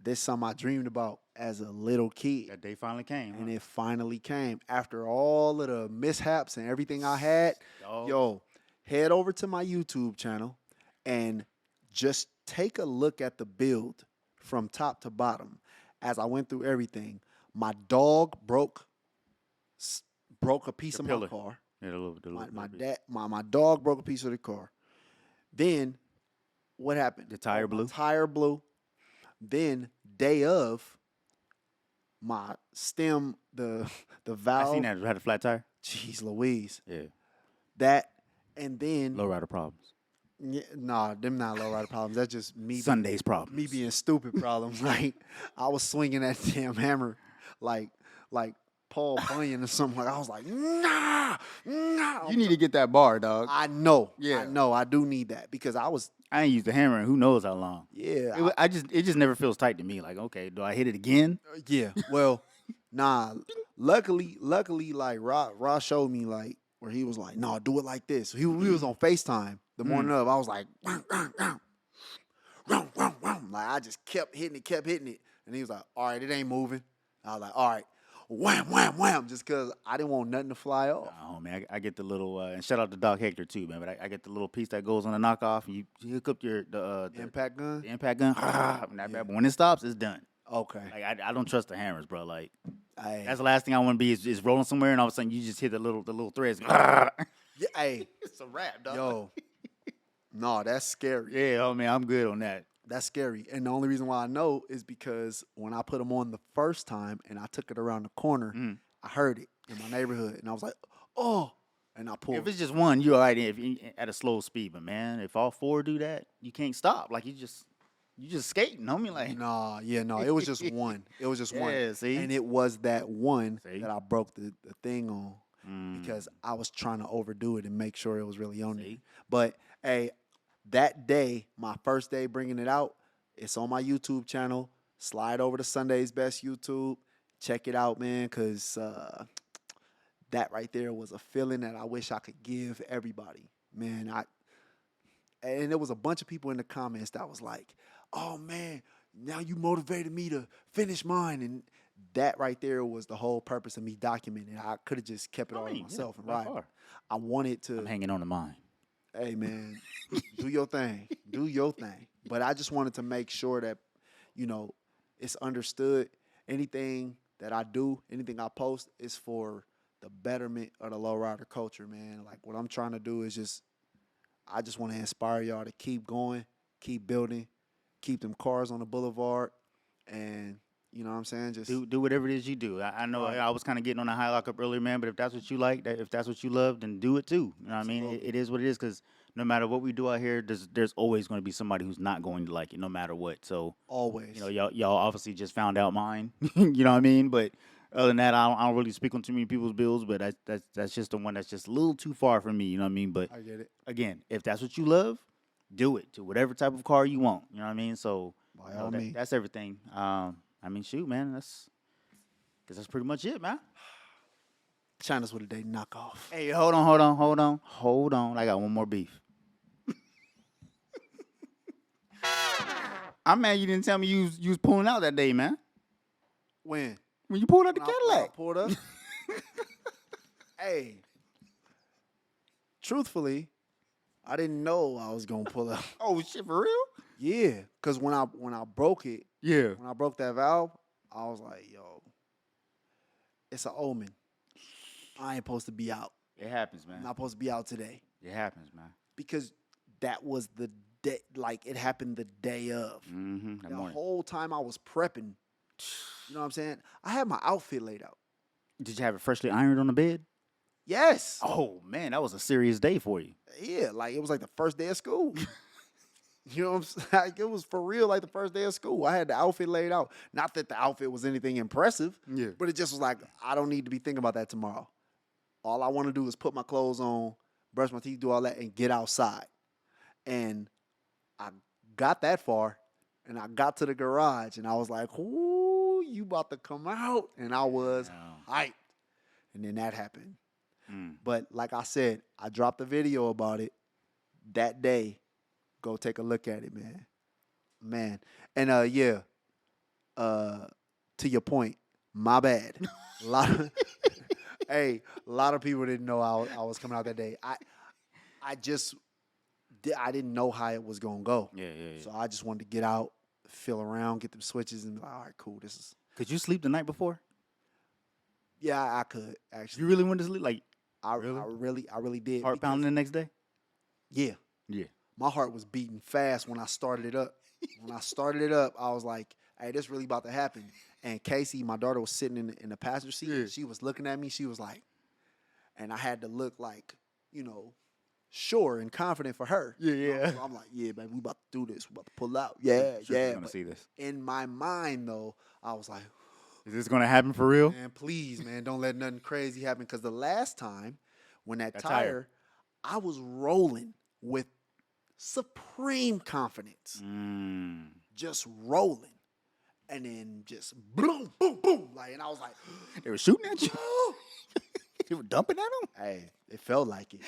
this is something I dreamed about as a little kid. That day finally came. And it finally came after all of the mishaps and everything I had. Dog. Yo, head over to my YouTube channel and just take a look at the build from top to bottom. As I went through everything, my dog broke a piece The of pillar. my car. Yeah, the little My bit. dog broke a piece of the car. Then what happened? The tire My blew? Tire blew. Then day of, my stem, the I valve. seen that. Had a flat tire. Jeez Louise. Yeah, That and then lowrider problems. yeah, nah, them not low rider problems. That's just me. Sunday's problems. Me being stupid problems. Like I was swinging that damn hammer like Paul Bunyan or something. Like I was like, nah. You need to get that bar, dog. I know. Yeah. I know. I do need that because I was. I ain't used the hammer in who knows how long. Yeah. It just never feels tight to me. Like, okay, do I hit it again? Yeah. Well, nah. Luckily, like Ross showed me like where he was like, no, do it like this. He was on FaceTime the morning of. I was like, like I just kept hitting it. And he was like, all right, it ain't moving. I was like, all right, wham, wham, wham, just because I didn't want nothing to fly off. Oh man, I get the little and shout out to Doc Hector too, man. But I get the little piece that goes on the knockoff, and you hook up the Impact gun? the impact gun. And that bad boy, when it stops, it's done. Okay. Like I don't trust the hammers, bro. Like Hey. that's the last thing I want to be is rolling somewhere, and all of a sudden you just hit the little threads. Yeah, hey, It's a wrap, dog. yo. No, that's scary. Yeah, oh man, I'm good on that. That's scary. And the only reason why I know is because when I put them on the first time and I took it around the corner, I heard it in my neighborhood. And I was like, oh. And I pulled. If it's just one, you're all right if you at a slow speed. But man, if all four do that, you can't stop. Like you just skating, homie. Like Nah, yeah, no. It was just one. It was just one. Yeah, see? And it was that one See? that I broke the thing on because I was trying to overdo it and make sure it was really on there. See? But, hey, that day, my first day bringing it out, it's on my YouTube channel. Slide over to Sunday's Best YouTube. Check it out, man, because that right there was a feeling that I wish I could give everybody. Man, and there was a bunch of people in the comments that was like, oh, man, now you motivated me to finish mine. And that right there was the whole purpose of me documenting. I could have just kept it all to myself and by ride. far. I wanted to. I'm hanging on to mine. Hey, man, do your thing. Do your thing. But I just wanted to make sure that, it's understood. Anything that I do, anything I post is for the betterment of the lowrider culture, man. Like, what I'm trying to do is I just want to inspire y'all to keep going, keep building, keep them cars on the boulevard, and you know what I'm saying? Just Do whatever it is you do. I know Right. I was kind of getting on the high lockup earlier, man. But if that's what you like, if that's what you love, then do it too. You know what I mean? Absolutely. It is what it is because no matter what we do out here, there's always going to be somebody who's not going to like it, no matter what. So always. y'all obviously just found out mine. You know what I mean? But other than that, I don't really speak on too many people's bills. But that's just the one that's just a little too far from me. You know what I mean? But I get it. again, if that's what you love, do it to whatever type of car you want. You know what I mean? So By all means. that's everything. I mean, shoot, man, that's pretty much it, man. China's with a Dayton knockoff. Hey, hold on. I got one more beef. I'm mad you didn't tell me you was pulling out that day, man. When? When you pulled out the When I Cadillac. pulled up. Hey. Truthfully, I didn't know I was gonna pull up. Oh shit, for real? Yeah, because when I broke it, Yeah. when I broke that valve, I was like, yo, it's an omen. I ain't supposed to be out. It happens, man. I'm not supposed to be out today. It happens, man. Because that was the day, like it happened the day of. Mm-hmm. That The morning. whole time I was prepping, you know what I'm saying? I had my outfit laid out. Did you have it freshly ironed on the bed? Yes. Oh man, that was a serious day for you. Yeah, like it was like the first day of school. You know what I'm saying? Like, it was for real like the first day of school. I had the outfit laid out. Not that the outfit was anything impressive, Yeah. but it just was like, I don't need to be thinking about that tomorrow. All I want to do is put my clothes on, brush my teeth, do all that, and get outside. And I got that far, and I got to the garage, and I was like, ooh, you about to come out. And I was hyped. And then that happened. But like I said, I dropped a video about it that day. Go take a look at it, man. And to your point, my bad. A lot of, a lot of people didn't know I was coming out that day. I didn't know how it was gonna go. Yeah. So I just wanted to get out, feel around, get them switches, and be like, all right, cool. This is. Could you sleep the night before? Yeah, I could actually. You really wanted to sleep? Like, I really? really did. Heart pounding the next day? Yeah. Yeah. My heart was beating fast when I started it up. When I started it up, I was like, hey, this really about to happen. And Casey, my daughter, was sitting in the passenger seat. Yeah. She was looking at me. She was like, and I had to look like, sure and confident for her. Yeah. So I'm like, yeah, baby, we about to do this. We about to pull out. Yeah, Sure, yeah. I'm gonna But see this. in my mind, though, I was like, Is this gonna happen for real? man, please, man, don't let nothing crazy happen. Because the last time when that Got tire, tired. I was rolling with supreme confidence. Just rolling. And then just boom, boom, boom. Like, and I was like, They were shooting at you. They were dumping at them. hey, it felt like it.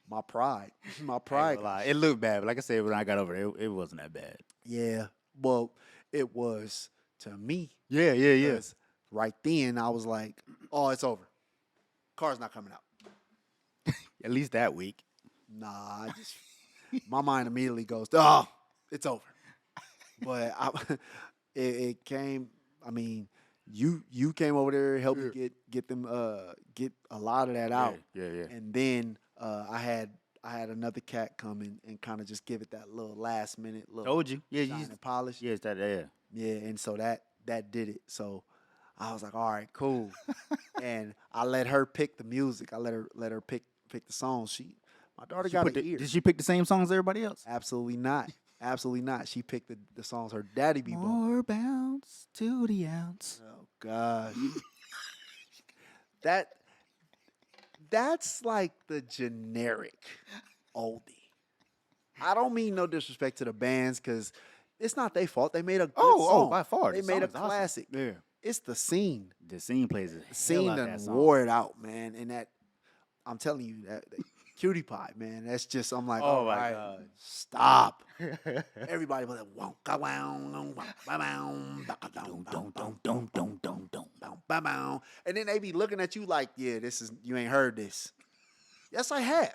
My pride. My I ain't pride. gonna lie. It looked bad, but like I said, when I got over there, it wasn't that bad. Yeah. Well, it was to me. Yeah. 'Cause right then I was like, oh, it's over. Car's not coming out. At least that week. Nah, my mind immediately goes, oh, it's over. But it came. I mean, you came over there, helped me get them get a lot of that out. Yeah. And then I had another cat come in and kind of just give it that little last minute little Told you. Yeah, shine and polish. Yeah, it's that. Yeah. Yeah, and so that did it. So I was like, all right, cool. And I let her pick the music. I let her pick the songs. My daughter got an ear. Did she pick the same songs as everybody else? Absolutely not. Absolutely not. She picked the songs her daddy be bumping. More bounce to the ounce. Oh gosh. That's like the generic oldie. I don't mean no disrespect to the bands because it's not their fault. They made a good song. By far. They The made a song's awesome. classic. Yeah. It's the scene. The scene plays it. The scene done wore it out, man. And that, I'm telling you, that Cutie Pie, man. That's just, I'm like, Oh, all my right, God. stop. Everybody was like, and then they be looking at you like, yeah, you ain't heard this. Yes, I have.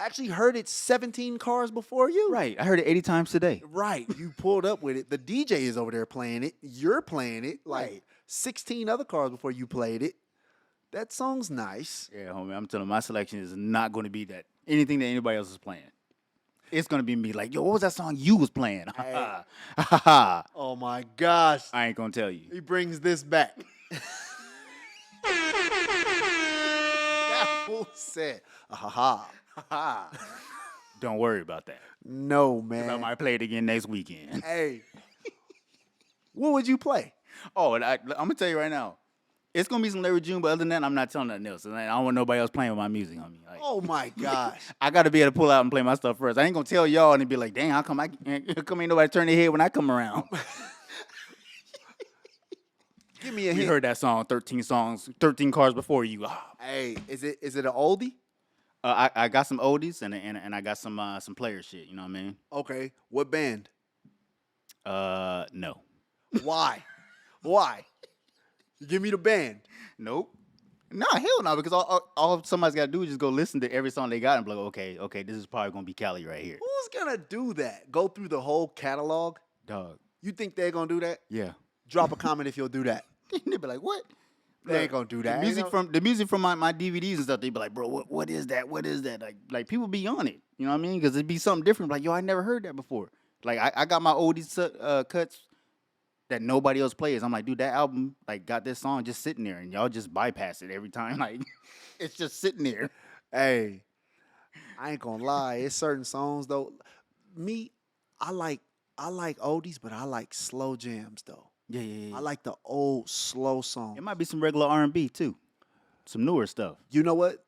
I actually heard it 17 cars before you. Right. I heard it 80 times today. Right. You pulled up with it. The DJ is over there playing it. You're playing it like Right. 16 other cars before you played it. That song's nice. Yeah, homie. I'm telling you, my selection is not going to be that anything that anybody else is playing. It's going to be me like, yo, what was that song you was playing? Hey. I Oh my gosh. ain't going to tell you. He brings this back. That fool said, ha. Don't worry about that. No, 'Cause man. I might play it again next weekend. Hey. What would you play? Oh, and I'm going to tell you right now. It's going to be some Larry June, but other than that, I'm not telling nothing else. I don't want nobody else playing with my music on me. Like, Oh my gosh. I got to be able to pull out and play my stuff first. I ain't going to tell y'all and be like, dang, how come ain't nobody turn their head when I come around? Give me a We hint. heard that song, 13 cars before you. Hey, is it an oldie? I got some oldies and I got some player shit. You know what I mean? Okay. What band? No. Why? Why? Give me the band. Nope. No, hell no, because all somebody's got to do is just go listen to every song they got and be like, okay, this is probably going to be Cali right here. Who's gonna do that? Go through the whole catalog? Dog. You think they're gonna do that? Yeah. Drop a comment if you'll do that. They be like, what? They ain't gonna do that. The music from my DVDs and stuff, they be like, bro, what is that? What is that? Like people be on it. You know what I mean? Because it'd be something different. Like, yo, I never heard that before. Like, I got my oldies cuts that nobody else plays. I'm like, dude, that album got this song just sitting there, and y'all just bypass it every time. Like, it's just sitting there. Hey, I ain't gonna lie. It's certain songs though. Me, I like oldies, but I like slow jams though. Yeah. I like the old slow songs. It might be some regular R&B too, some newer stuff. You know what?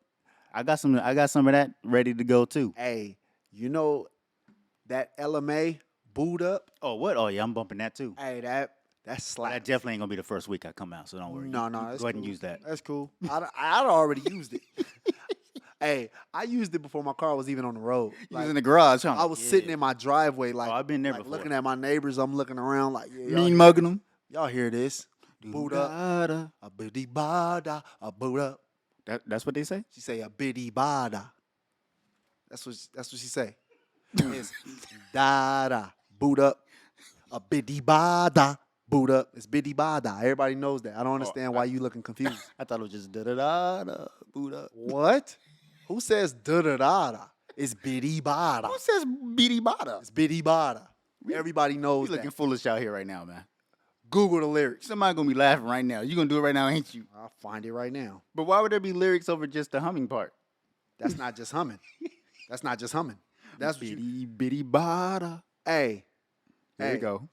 I got some of that ready to go too. Hey, you know that LMA boot up? Oh, what? Oh, yeah, I'm bumping that too. Hey, that's But slap. that definitely ain't gonna be the first week I come out, so don't worry. No, You that's go ahead cool. and use that. That's cool. I'd already used it. Hey, I used it before my car was even on the road. You was in the garage, huh? I was sitting in my driveway, like, I've been there like before. looking at my neighbors. I'm looking around, like, yeah, mean mugging them. y'all hear this? Boot up, a bitty bada, a boot up. That's what they say. She say a bitty bada. That's what she say. It's da boot up, a bitty bada, boot up. It's bitty bada. Everybody knows that. I don't understand why you looking confused. I thought it was just da boot up. What? Who says da da da da? It's bitty bada. Who says beady bada? It's bitty bada. Everybody knows You looking that. foolish out here right now, man. Google the lyrics. Somebody gonna be laughing right now. You gonna do it right now, ain't you? I'll find it right now. But why would there be lyrics over just the humming part? That's not just humming. That's not just humming. That's what you. bitty bada. Hey, There you go.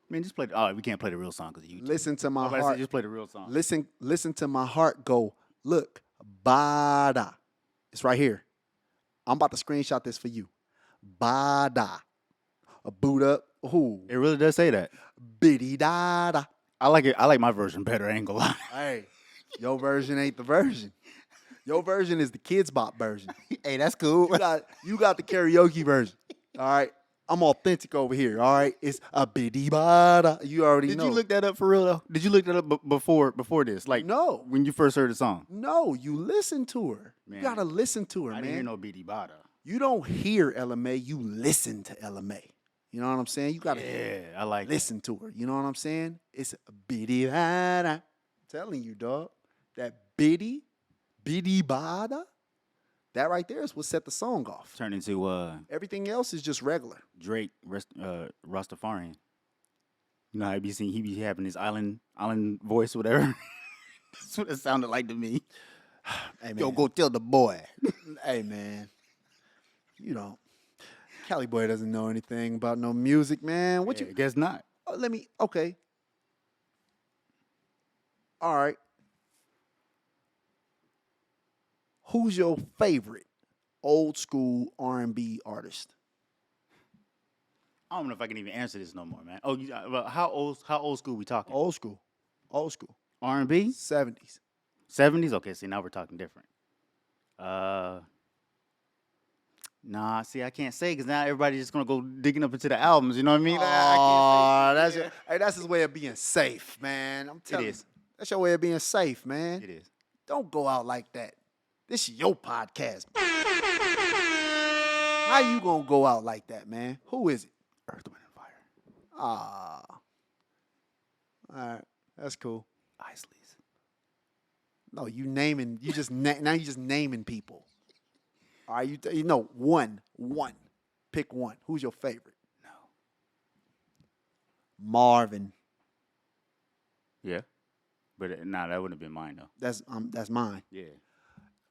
Man, just play. We can't play the real song because you. listen to my I heart. just play the real song. Listen to my heart go. Look, bada. It's right here. I'm about to screenshot this for you. Bada. A boot up. Ooh. It really does say that. Bitty da da. I like it. I like my version better. I ain't gonna lie. Hey, your version ain't the version. Your version is the Kids Bop version. Hey, that's cool. You got the karaoke version. All right. I'm authentic over here. All right. It's a bitty bada. You already know. Did you look that up for real though? Did you look that up before this? Like No. when you first heard the song. No, you listen to her. Man, you gotta listen to her, I man. didn't hear no bitty bada. You don't hear LMA, you listen to LMA. You know what I'm saying? You gotta Yeah, I like listen to her. You know what I'm saying? It's a bitty bada. I'm telling you, dog. That bitty bada, that right there is what set the song off. Turn into Everything else is just regular. Drake Rastafarian. You know how he be having his island voice, whatever. That's what it sounded like to me. Hey, man. Yo, go tell the boy. Hey, man. You know, Cali boy doesn't know anything about no music, man. What Yeah, you? guess not. Okay. All right. Who's your favorite old school R&B artist? I don't know if I can even answer this no more, man. Oh, well, how old school we talking? Old school. R&B? 70s. 70s? Okay, see, now we're talking different. Nah, see, I can't say because now everybody's just gonna go digging up into the albums. You know what I mean? I can't say. That's his way of being safe, man. I'm telling you. is. That's your way of being safe, man. It is. Don't go out like that. This is your podcast. How you gonna go out like that, man? Who is it? Earth, Wind, and Fire. All right, that's cool. Isleys. No, you naming. You just now you just naming people. All right, you know one. Pick one. Who's your favorite? No. Marvin. Yeah. But nah, that wouldn't have been mine though. That's mine. Yeah.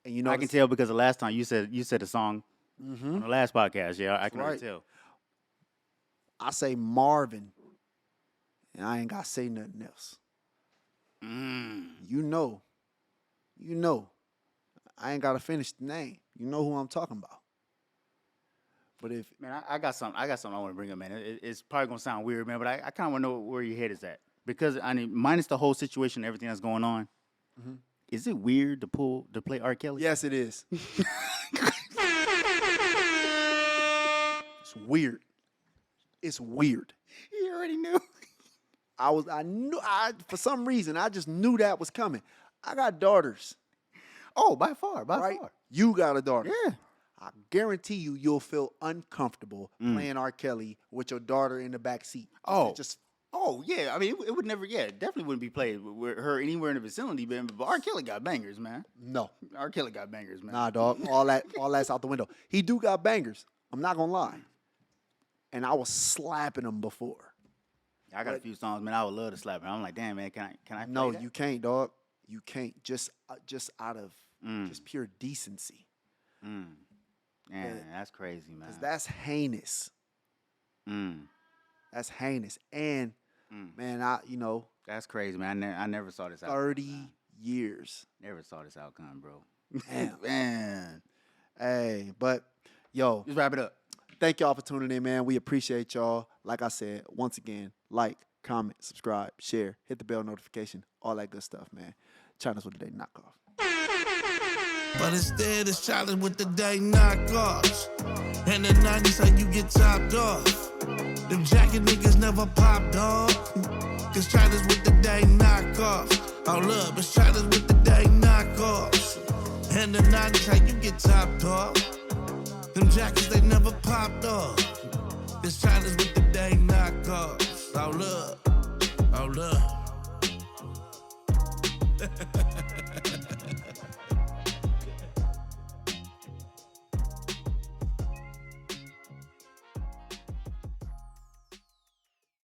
And you know I can tell because the last time you said a song on the last podcast. Yeah, I can already right. tell. I say Marvin, and I ain't got to say nothing else. You know. I ain't got to finish the name. You know who I'm talking about. But if Man, I got something. I want to bring up, man. It's probably gonna sound weird, man, but I kind of want to know where your head is at because I mean, minus the whole situation, everything that's going on. Is it weird to play R. Kelly? yes, it is. It's weird. It's weird. You already knew. For some reason, I just knew that was coming. I got daughters, Oh, by far. right? You got a daughter. Yeah. I guarantee you'll feel uncomfortable playing R. Kelly with your daughter in the back seat. Oh. Just Oh, yeah. I mean, it would never, it definitely wouldn't be played with her anywhere in the vicinity, man. But R. Kelly got bangers, man. no. R. Kelly got bangers, man. Nah, dog. All that's out the window. He do got bangers. I'm not gonna lie. And I was slapping him before. I got a few songs, man. I would love to slap her. I'm like, damn, man, can I? Play No, that? you can't, dog. You can't. Just out of just pure decency. Man, that's crazy, man. Because that's heinous. That's heinous. And man, That's crazy, man. I never saw this outcome. 30 years. Never saw this outcome, bro. Damn. Man. Hey, but yo, Just wrap it up. thank y'all for tuning in, man. We appreciate y'all. Like I said, once again, like, comment, subscribe, share, hit the bell notification, all that good stuff, man. China's with the Day knockoff. But instead it's challenge with the day knockoffs. In the 90s, how you get topped off. Them jacket niggas never popped off. Cause China's with the day knockoffs. Hold up, it's China's with the day knockoffs. In the 90s, how you get topped off. Them jackets, they never popped off. Cause China's with the day knockoffs.